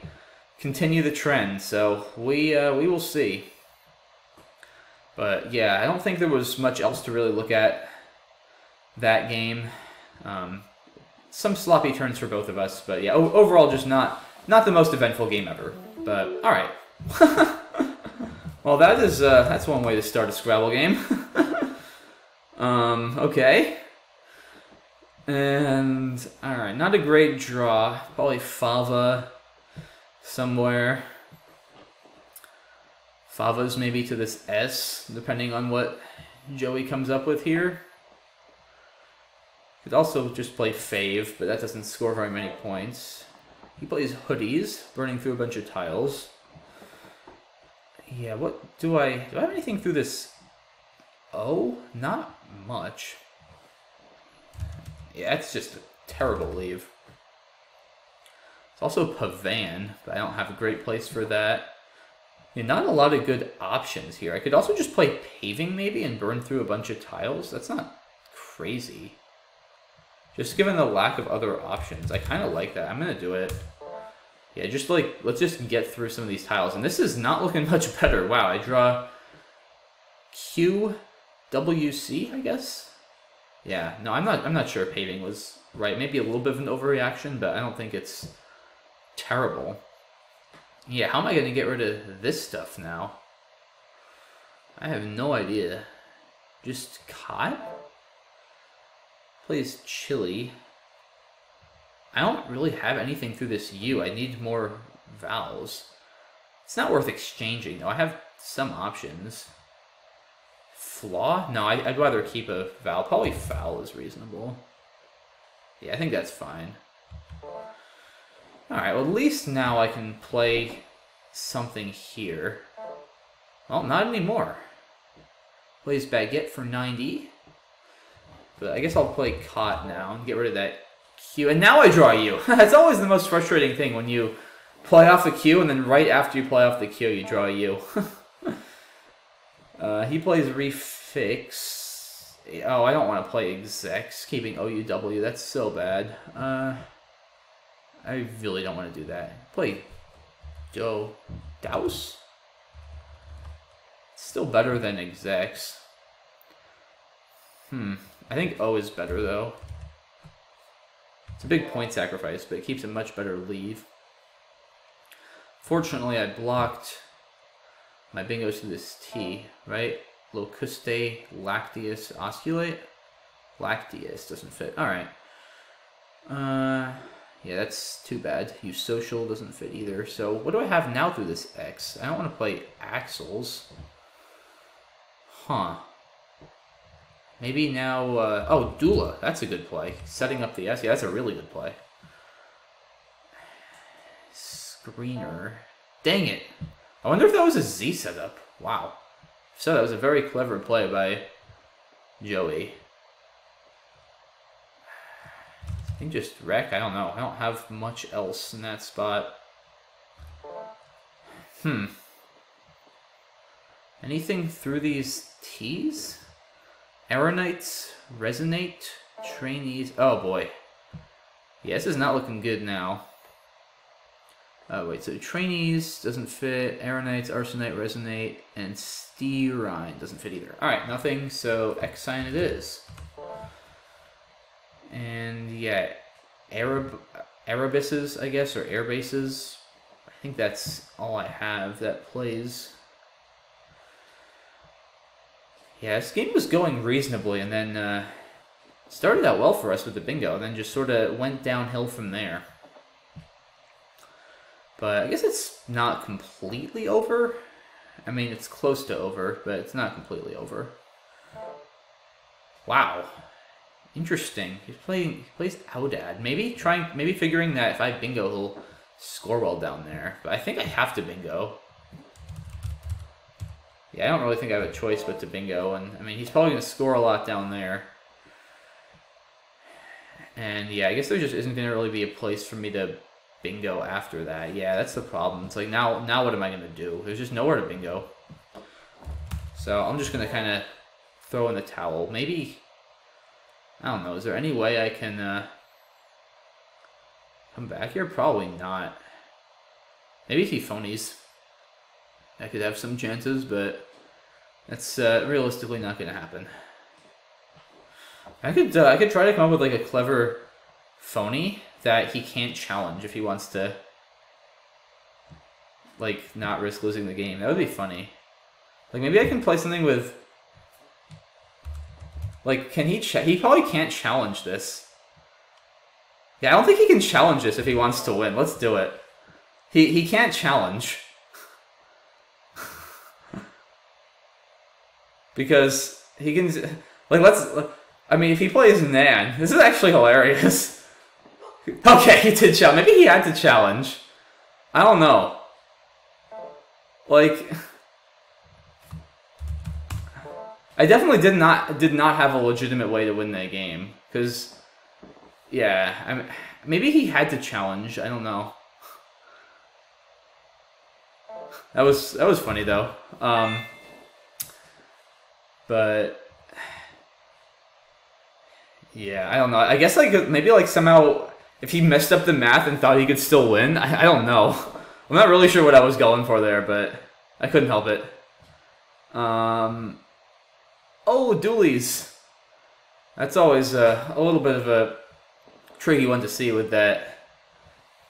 continue the trend, so we will see. But yeah, I don't think there was much else to really look at that game. Some sloppy turns for both of us, but yeah, overall just not the most eventful game ever. But all right, well that's one way to start a Scrabble game. Okay, and all right, not a great draw. Probably Fava somewhere. Fava's maybe to this S, depending on what Joey comes up with here. Could also just play Fave, but that doesn't score very many points. He plays Hoodies, burning through a bunch of tiles. Yeah, what do I have anything through this? Oh, not much. Yeah, it's just a terrible leave. It's also Pavan, but I don't have a great place for that. Yeah, not a lot of good options here. I could also just play Paving maybe and burn through a bunch of tiles. That's not crazy. Just given the lack of other options, I kind of like that. I'm going to do it. Yeah, just like, let's just get through some of these tiles. And this is not looking much better. Wow, I draw QWC, I guess? Yeah, no, I'm not sure Paving was right. Maybe a little bit of an overreaction, but I don't think it's terrible. Yeah, how am I going to get rid of this stuff now? I have no idea. Just Cot? Plays Chili. I don't really have anything through this U. I need more vowels. It's not worth exchanging, though. I have some options. Flaw? No, I'd rather keep a vowel. Probably foul is reasonable. Yeah, I think that's fine. Alright, well, at least now I can play something here. Well, not anymore. Plays Baguette for 90. But I guess I'll play Cot now and get rid of that Q. And now I draw U. That's always the most frustrating thing when you play off a Q and then right after you play off the Q, you draw a U. He plays Refix. Oh, I don't want to play Execs. Keeping OUW, that's so bad. I really don't want to do that. Play Douse? Still better than Execs. I think O is better, though. It's a big point sacrifice, but it keeps a much better leave. Fortunately, I blocked my bingos to this T, right? Locuste, Lacteus, Osculate? Lacteus doesn't fit. Alright. Yeah, that's too bad. Eusocial doesn't fit either. So, what do I have now through this X? I don't want to play Axles. Huh. Maybe now, oh, Dula. That's a good play. Setting up the S. Yeah, that's a really good play. screener. Dang it. I wonder if that was a Z setup. Wow. So that was a very clever play by Joey. I think just wreck. I don't know. I don't have much else in that spot. Anything through these T's? Aaronites, Resonate, Trainees. Oh boy. Yeah, this is not looking good now. Oh wait, so Trainees doesn't fit. Aaronites, Arsenite, Resonate, and Steerine doesn't fit either. Alright, nothing, so X sign it is. And yeah, Arabises, I guess, or airbases. I think that's all I have that plays. Yeah, this game was going reasonably, and then started out well for us with the bingo, and then just sort of went downhill from there. But I guess it's not completely over. I mean, it's close to over, but it's not completely over. Wow. Interesting. He plays Audad. Maybe figuring that if I bingo, he'll score well down there. But I think I have to bingo. Yeah, I don't really think I have a choice but to bingo. And I mean, he's probably going to score a lot down there. And yeah, I guess there just isn't going to really be a place for me to bingo after that. Yeah, that's the problem. It's like, now what am I going to do? There's just nowhere to bingo. So I'm just going to kind of throw in the towel. Maybe, I don't know, is there any way I can come back here? Probably not. Maybe if he phonies, I could have some chances, but that's realistically not going to happen. I could try to come up with like a clever phony that he can't challenge if he wants to, like, not risk losing the game. That would be funny. Like, maybe I can play something with, like, can he probably can't challenge this. Yeah, I don't think he can challenge this if he wants to win. Let's do it. He can't challenge. Because he can, like, I mean, if he plays Nan, this is actually hilarious. Okay, he did challenge. Maybe he had to challenge. I don't know. Like, I definitely did not have a legitimate way to win that game. Because, yeah, maybe he had to challenge. I don't know. That was funny though. But yeah, I don't know. I guess like maybe like somehow if he messed up the math and thought he could still win, I don't know. I'm not really sure what I was going for there, but I couldn't help it. Oh, dualies. That's always a little bit of a tricky one to see with that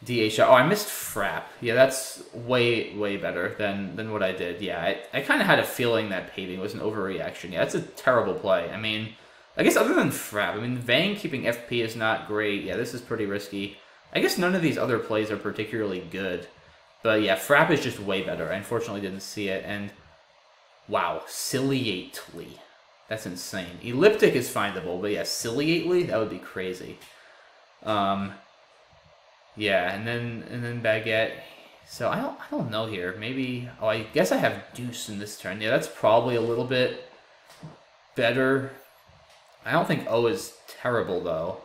DH. Oh, I missed Frap. Yeah, that's way better than what I did. Yeah, I kind of had a feeling that paving was an overreaction. Yeah, that's a terrible play. I mean, I guess other than Frap, I mean, Vang keeping FP is not great. Yeah, this is pretty risky. I guess none of these other plays are particularly good. But yeah, Frap is just way better. I unfortunately didn't see it. And wow, ciliately. That's insane. Elliptic is findable, but yeah, ciliately, that would be crazy. Yeah, and then Baguette. So I don't know here. Maybe, oh, I guess I have Deuce in this turn. Yeah, that's probably a little bit better. I don't think O is terrible though.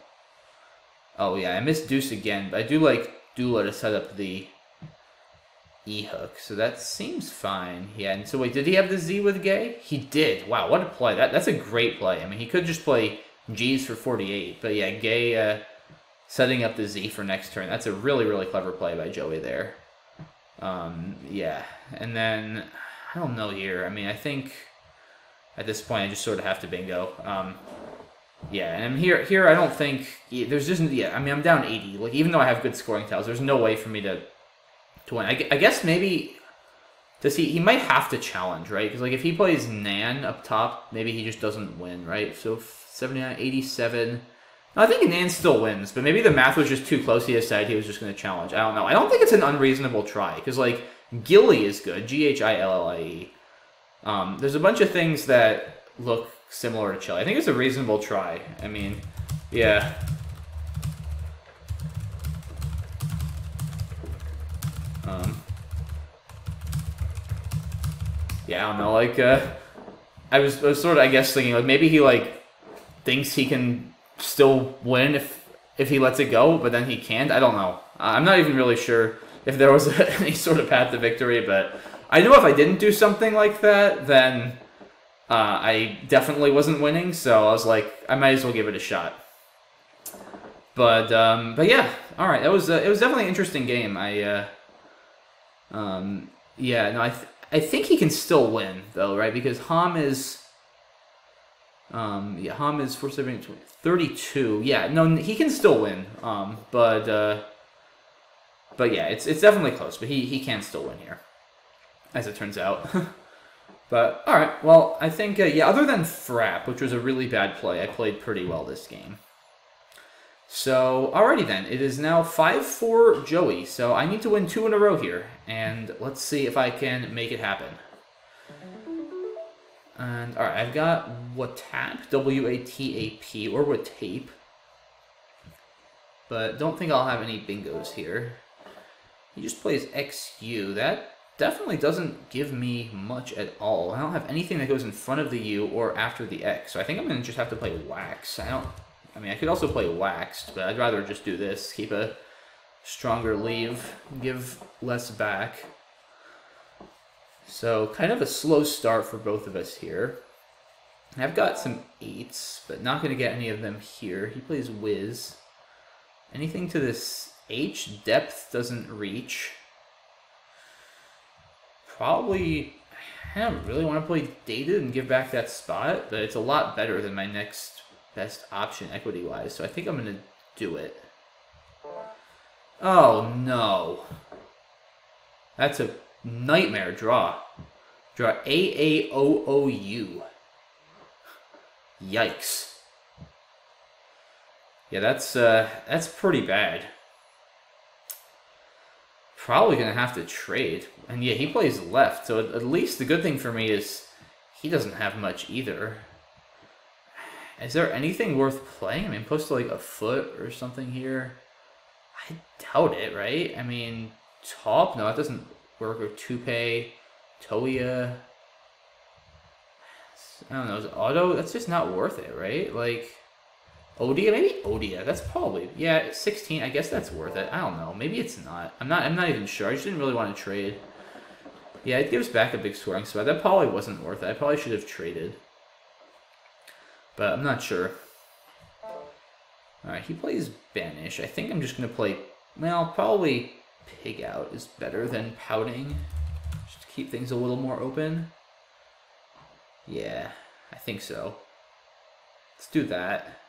Oh yeah, I missed Deuce again, but I do like Dula to set up the E hook, so that seems fine. Yeah, and so wait, did he have the Z with Gay? He did. Wow, what a play! That's a great play. I mean, he could just play G's for 48, but yeah, Gay setting up the Z for next turn. That's a really clever play by Joey there. Yeah, and then I don't know here. I mean, I think at this point I just sort of have to bingo. Yeah, and here I don't think there's just I mean, I'm down 80. Like, even though I have good scoring tiles, there's no way for me to win. I guess maybe he might have to challenge, right? Because like if he plays Nan up top, maybe he just doesn't win, right? So 79, 87. No, I think Nan still wins, but maybe the math was just too close. He decided he was just going to challenge. I don't know. I don't think it's an unreasonable try because like Gilly is good, Gillie. There's a bunch of things that look similar to Chili. I think it's a reasonable try. I mean, yeah. Yeah, I don't know. Like, I was sort of, I guess, thinking like maybe he like thinks he can still win if he lets it go, but then he can't. I don't know. I'm not even really sure if there was any sort of path to victory, but I knew if I didn't do something like that, then I definitely wasn't winning. So I was like, I might as well give it a shot. But yeah, all right. It was definitely an interesting game. Yeah, no, I think he can still win though, right? Because Ham is, Ham is 32. Yeah, no, he can still win. But yeah, it's definitely close. But he can still win here, as it turns out. But all right, well, I think yeah. Other than Frap, which was a really bad play, I played pretty well this game. So, alrighty then, it is now 5-4 Joey, so I need to win 2 in a row here, and let's see if I can make it happen. And, alright, I've got Watap, W-A-T-A-P, or Watape, but don't think I'll have any bingos here. He just plays XU, that definitely doesn't give me much at all. I don't have anything that goes in front of the U or after the X, so I think I'm going to just have to play Wax. I mean, I could also play Waxed, but I'd rather just do this. Keep a stronger leave, give less back. So, kind of a slow start for both of us here. I've got some 8s, but not going to get any of them here. He plays Whiz. Anything to this H? Depth doesn't reach. Probably, I don't really want to play Dated and give back that spot, but it's a lot better than my next best option equity-wise, so I think I'm going to do it. Oh, no. That's a nightmare draw. Draw A-A-O-O-U. Yikes. Yeah, that's pretty bad. Probably going to have to trade. And yeah, he plays left, so at least the good thing for me is he doesn't have much either. Is there anything worth playing? I mean, close to like a foot or something here. I doubt it, right? I mean, Top? No, that doesn't work. Or Tupe, Toya. I don't know. Is Auto? That's just not worth it, right? Like, Odia? Maybe Odia. That's probably, yeah, 16. I guess that's worth it. I don't know. Maybe it's not. I'm not even sure. I just didn't really want to trade. Yeah, it gives back a big scoring spot. That probably wasn't worth it. I probably should have traded. But I'm not sure. Alright, he plays Banish. I think I'm just going to play, well, probably Pig Out is better than Pouting. Just to keep things a little more open. Yeah, I think so. Let's do that.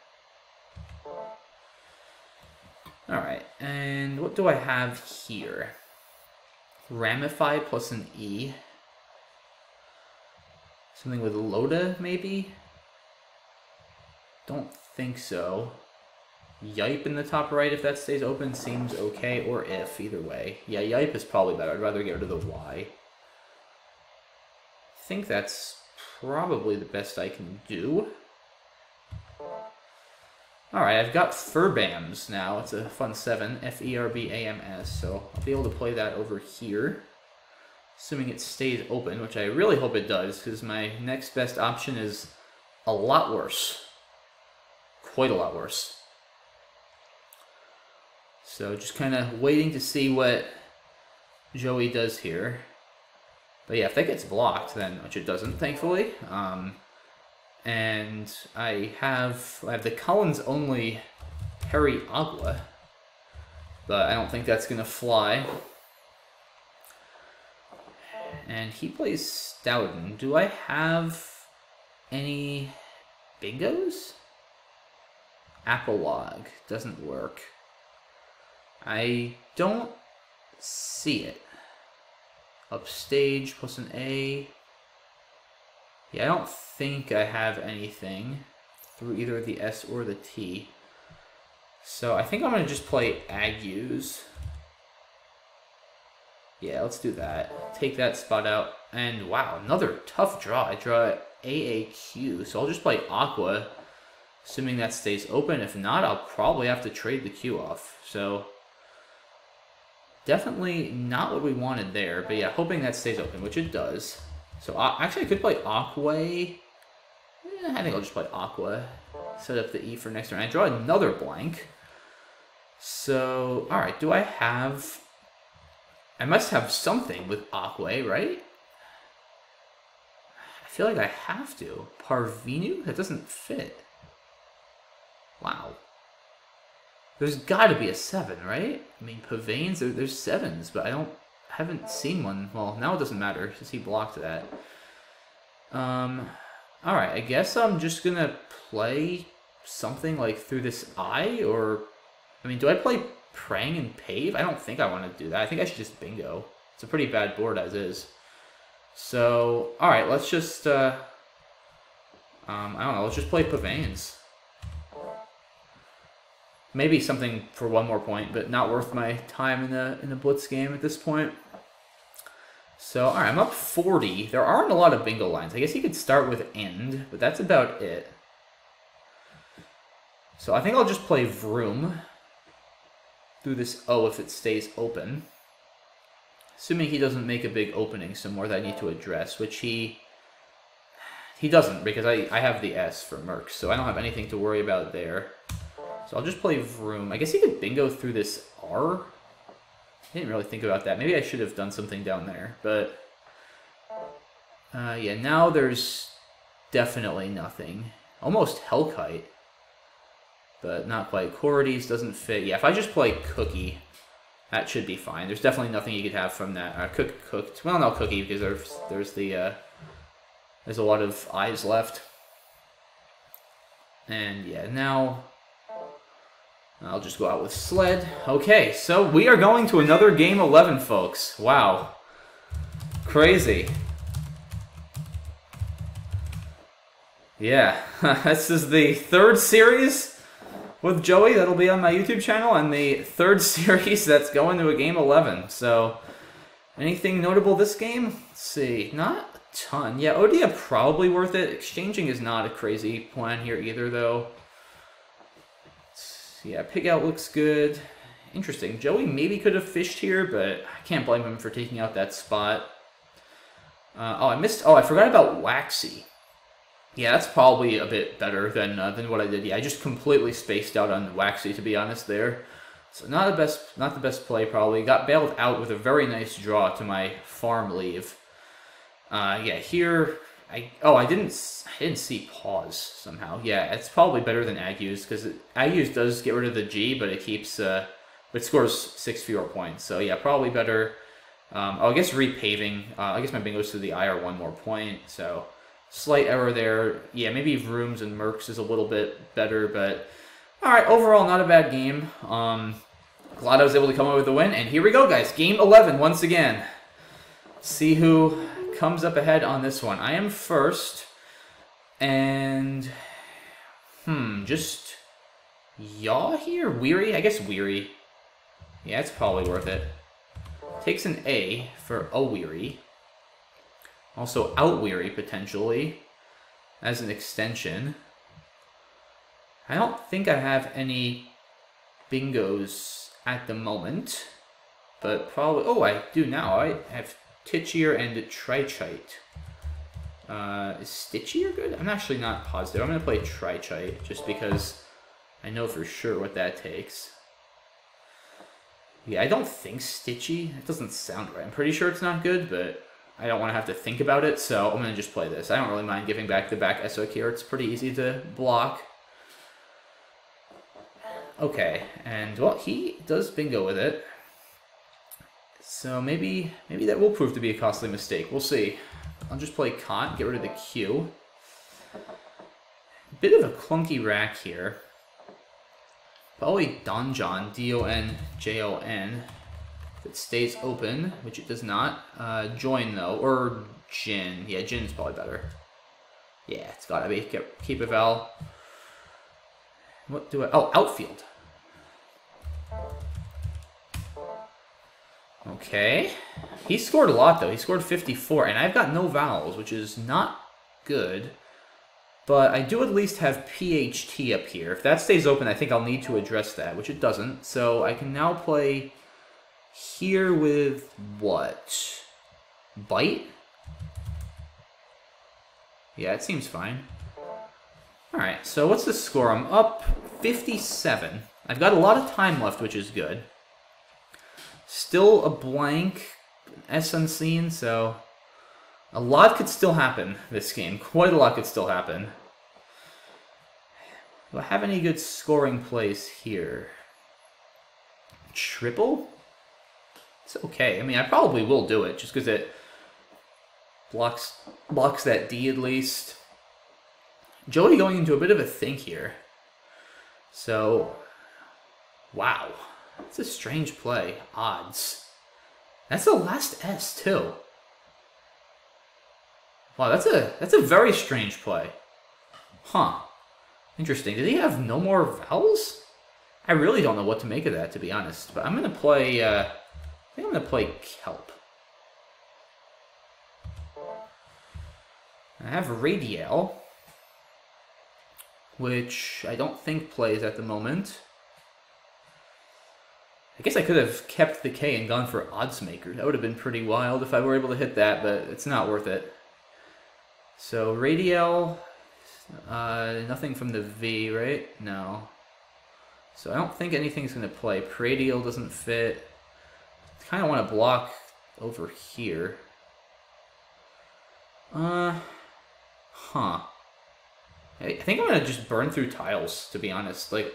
Alright, and what do I have here? Ramify plus an E. Something with Loda, maybe? Don't think so. Yipe in the top right, if that stays open, seems okay, or if, either way. Yeah, Yipe is probably better. I'd rather get rid of the Y. I think that's probably the best I can do. Alright, I've got Furbams now. It's a fun 7, F-E-R-B-A-M-S, so I'll be able to play that over here. Assuming it stays open, which I really hope it does, because my next best option is a lot worse. Quite a lot worse. So just kind of waiting to see what Joey does here. But yeah, if that gets blocked, then, which it doesn't, thankfully. And I have the Collins only Perry Agua, but I don't think that's gonna fly. And he plays Stoughton. Do I have any bingos? Apolog doesn't work. I don't see it. Upstage plus an A. Yeah, I don't think I have anything through either the S or the T. So I think I'm going to just play Agues. Yeah, let's do that. Take that spot out. And wow, another tough draw. I draw AAQ. So I'll just play Aqua, assuming that stays open. If not, I'll probably have to trade the Q off. So definitely not what we wanted there. But yeah, hoping that stays open, which it does. So actually, I could play Aqua. I think I'll just play Aqua. Set up the E for next turn. I draw another blank. So, alright, do I have... I must have something with Aqua, right? I feel like I have to. Parvenu? That doesn't fit. Wow. There's got to be a 7, right? I mean, Pavanes, there's 7s, but I haven't seen one. Well, now it doesn't matter, since he blocked that. Alright, I guess I'm just gonna play something like through this eye, or... I mean, do I play Prang and Pave? I don't think I want to do that. I think I should just bingo. It's a pretty bad board as is. So, alright, let's just, I don't know, let's just play Pavanes. Maybe something for one more point, but not worth my time in the Blitz game at this point. So, alright, I'm up 40. There aren't a lot of bingo lines. I guess you could start with End, but that's about it. So I think I'll just play Vroom through this O if it stays open. Assuming he doesn't make a big opening somewhere that I need to address, which he doesn't, because I have the S for Mercs, so I don't have anything to worry about there. So I'll just play Vroom. I guess he could bingo through this R. I didn't really think about that. Maybe I should have done something down there, but... yeah, now there's definitely nothing. Almost Hellkite, but not quite. Corrides doesn't fit. Yeah, if I just play Cookie, that should be fine. There's definitely nothing you could have from that. Cooked. Well, no, Cookie, because there's a lot of eyes left. And yeah, now... I'll just go out with Sled. Okay, so we are going to another game 11, folks. Wow. Crazy. Yeah, this is the third series with Joey that'll be on my YouTube channel, and the third series that's going to a game 11. So, anything notable this game? Let's see, not a ton. Yeah, Odia probably worth it. Exchanging is not a crazy plan here either, though. Yeah, Pig Out looks good. Interesting. Joey maybe could have fished here, but I can't blame him for taking out that spot. I forgot about Waxy. Yeah, that's probably a bit better than what I did. Yeah, I just completely spaced out on Waxy, to be honest there. So not the best play probably. Got bailed out with a very nice draw to my farm leave. Yeah, here I didn't see pause somehow. Yeah, it's probably better than Agues, because Agues does get rid of the G, but it keeps it scores 6 fewer points. So yeah, probably better. I guess repaving. I guess my bingos to the I are 1 more point. So slight error there. Yeah, maybe Vrooms and Mercs is a little bit better, but all right. Overall, not a bad game. Glad I was able to come up with a win. And here we go, guys. Game 11 once again. See who comes up ahead on this one. I am first, and just Yaw here? Weary? I guess Weary. Yeah, it's probably worth it. Takes an A for a Weary. Also Out Weary, potentially, as an extension. I don't think I have any bingos at the moment, but probably... Oh, I do now. I have Titchier and Trichite. Is Stitchier good? I'm actually not positive. I'm going to play Trichite just because I know for sure what that takes. Yeah, I don't think Stitchy. It doesn't sound right. I'm pretty sure it's not good, but I don't want to have to think about it, so I'm going to just play this. I don't really mind giving back the back SOK here. It's pretty easy to block. Okay, and well, he does bingo with it. So maybe that will prove to be a costly mistake. We'll see. I'll just play Cont, get rid of the Q. Bit of a clunky rack here. Probably Donjon, D-O-N-J-O-N. If it stays open, which it does not. Join, though, or Jin. Yeah, Jin's probably better. Yeah, it's gotta be. Keep a Val. What do I... Oh, Outfield. Okay. He scored a lot, though. He scored 54, and I've got no vowels, which is not good. But I do at least have PHT up here. If that stays open, I think I'll need to address that, which it doesn't. So I can now play here with what? Bite? Yeah, it seems fine. Alright, so what's the score? I'm up 57. I've got a lot of time left, which is good. Still a blank, S unseen, so a lot could still happen this game. Quite a lot could still happen. Do I have any good scoring plays here? Triple? It's okay. I mean, I probably will do it, just because it blocks that D at least. Joey going into a bit of a think here. So, wow. That's a strange play. Odds. That's the last S, too. Wow, that's a very strange play. Huh. Interesting. Did he have no more vowels? I really don't know what to make of that, to be honest. But I'm going to play, I think I'm going to play Kelp. I have Radial, which I don't think plays at the moment. I guess I could have kept the K and gone for Odds Maker. That would have been pretty wild if I were able to hit that, but it's not worth it. So Radial, nothing from the V, right? No. So I don't think anything's going to play. Radial doesn't fit. I kind of want to block over here. Huh. I think I'm going to just burn through tiles, to be honest. Like,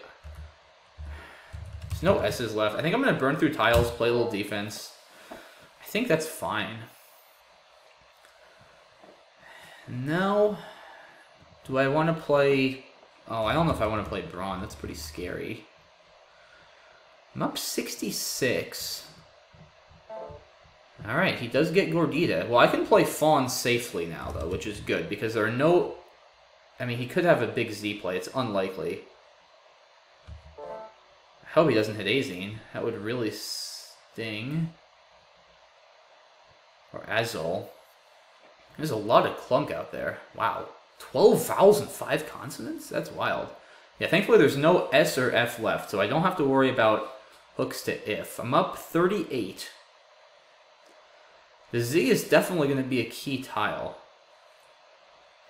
there's no S's left. I think I'm going to burn through tiles, play a little defense. I think that's fine. Now, do I want to play... Oh, I don't know if I want to play Brawn. That's pretty scary. I'm up 66. Alright, he does get Gordita. Well, I can play Fawn safely now, though, which is good, because there are no... I mean, he could have a big Z play. It's unlikely. I hope he doesn't hit Azine. That would really sting. Or Azul. There's a lot of clunk out there. Wow. 12 vowels and 5 consonants? That's wild. Yeah, thankfully there's no S or F left, so I don't have to worry about hooks to if. I'm up 38. The Z is definitely going to be a key tile.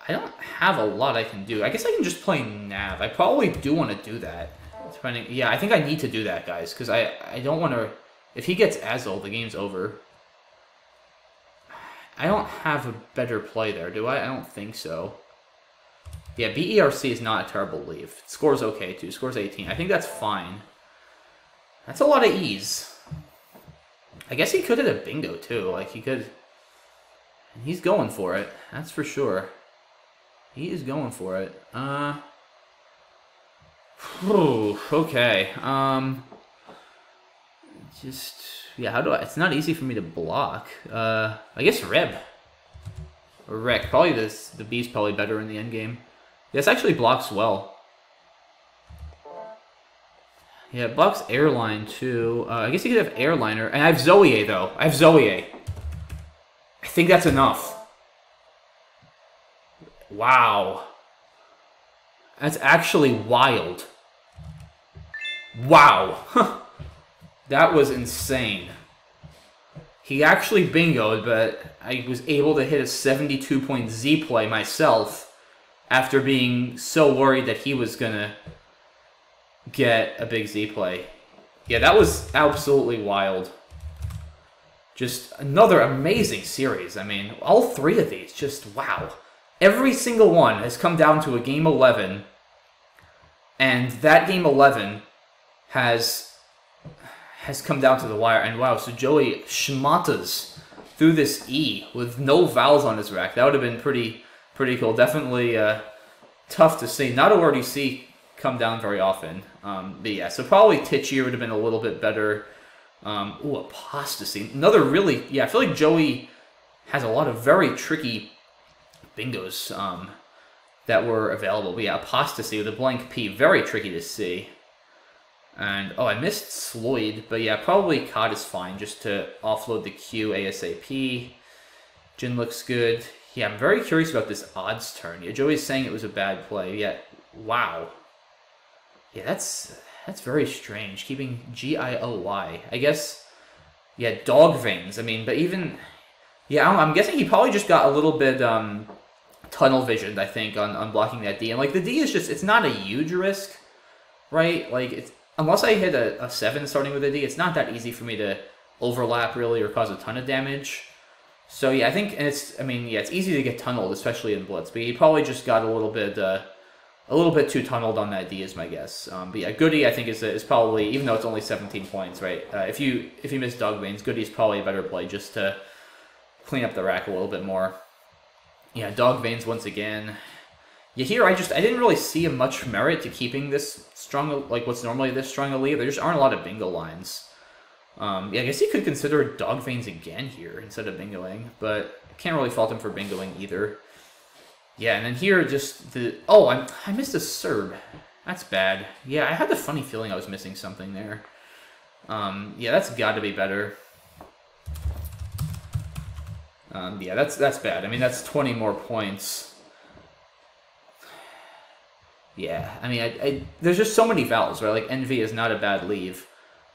I don't have a lot I can do. I guess I can just play Nav. I probably do want to do that. Depending, yeah, I think I need to do that, guys, because I don't want to... If he gets Azul, the game's over. I don't have a better play there, do I? I don't think so. Yeah, BERC is not a terrible leave. It scores okay, too. Scores 18. I think that's fine. That's a lot of ease. I guess he could hit a bingo, too. Like, he could... He's going for it. That's for sure. He is going for it. Okay. Just... Yeah, how do I... It's not easy for me to block. I guess Reb. Or Rek. Probably this... The B's probably better in the endgame. This actually blocks well. Yeah, it blocks Airline, too. I guess you could have Airliner. And I have Zoe, though. I have Zoe. I think that's enough. Wow. That's actually wild. Wow. That was insane. He actually bingoed, but I was able to hit a 72-point Z play myself after being so worried that he was going to get a big Z play. Yeah, that was absolutely wild. Just another amazing series. I mean, all three of these, just wow. Every single one has come down to a game 11, and that game 11 has come down to the wire. And wow, so Joey schmatters through this E with no vowels on his rack. That would have been pretty cool. Definitely tough to see. Not a word you see come down very often. But yeah, so probably Titchier would have been a little bit better. Ooh, Apostasy. Another really... Yeah, I feel like Joey has a lot of very tricky bingos that were available. But yeah, Apostasy with a blank P. Very tricky to see. And, oh, I missed Sloyd. But yeah, probably Cod is fine just to offload the Q ASAP. Jin looks good. Yeah, I'm very curious about this odds turn. Yeah, Joey's saying it was a bad play. Yeah, wow. Yeah, that's very strange. Keeping GIOY. I guess, yeah, dog veins. I mean, but even... Yeah, I'm guessing he probably just got a little bit tunnel visioned, I think, on blocking that D. And, like, the D is just, it's not a huge risk, right? Like, unless I hit a 7 starting with a D, it's not that easy for me to overlap, really, or cause a ton of damage. So, yeah, I think, and it's easy to get tunneled, especially in Blitz. But he probably just got a little bit too tunneled on that D, is my guess. But yeah, Goody, I think, is probably, even though it's only 17 points, right? If you miss Dog Veins, Goody's probably a better play just to clean up the rack a little bit more. Yeah, Dog Veins once again. Yeah, here I didn't really see much merit to keeping this strong, like what's normally this strong a lead. There just aren't a lot of bingo lines. Yeah, I guess you could consider Dog Veins again here instead of bingoing, but I can't really fault him for bingoing either. Yeah, and then here just I missed a Serb. That's bad. Yeah, I had the funny feeling I was missing something there. Yeah, that's got to be better. Yeah, that's bad. I mean, that's 20 more points. Yeah, I mean, there's just so many vowels, right? Like, Envy is not a bad leave.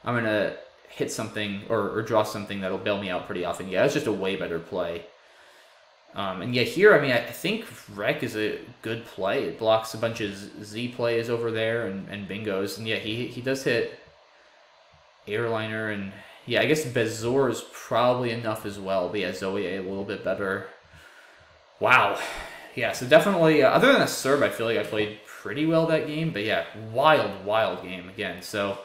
I'm going to hit something or draw something that'll bail me out pretty often. Yeah, that's just a way better play. And yeah, here, I mean, I think Wreck is a good play. It blocks a bunch of Z plays over there and bingos. And yeah, he does hit Airliner, and yeah, I guess Bezor is probably enough as well. But yeah, Zoe a little bit better. Wow. Yeah, so definitely, other than a Serb, I feel like I played pretty well that game. But yeah, wild game again. So,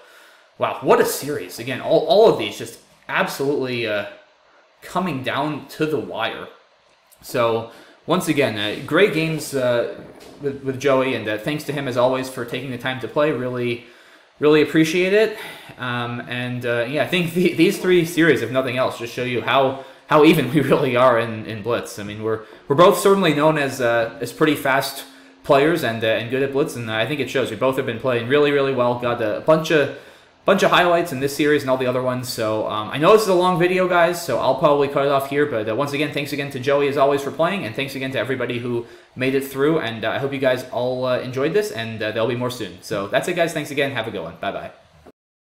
wow, what a series. Again, all of these just absolutely coming down to the wire. So, once again, great games with Joey, and thanks to him, as always, for taking the time to play. Really appreciate it. Yeah, I think these 3 series, if nothing else, just show you how even we really are in Blitz. I mean, we're both certainly known as pretty fast players and good at Blitz, and I think it shows. We both have been playing really well. Got a bunch of highlights in this series and all the other ones. So I know this is a long video, guys, so I'll probably cut it off here. But once again, thanks again to Joey, as always, for playing, and thanks again to everybody who made it through. And I hope you guys all enjoyed this, and there'll be more soon. So that's it, guys. Thanks again. Have a good one. Bye-bye.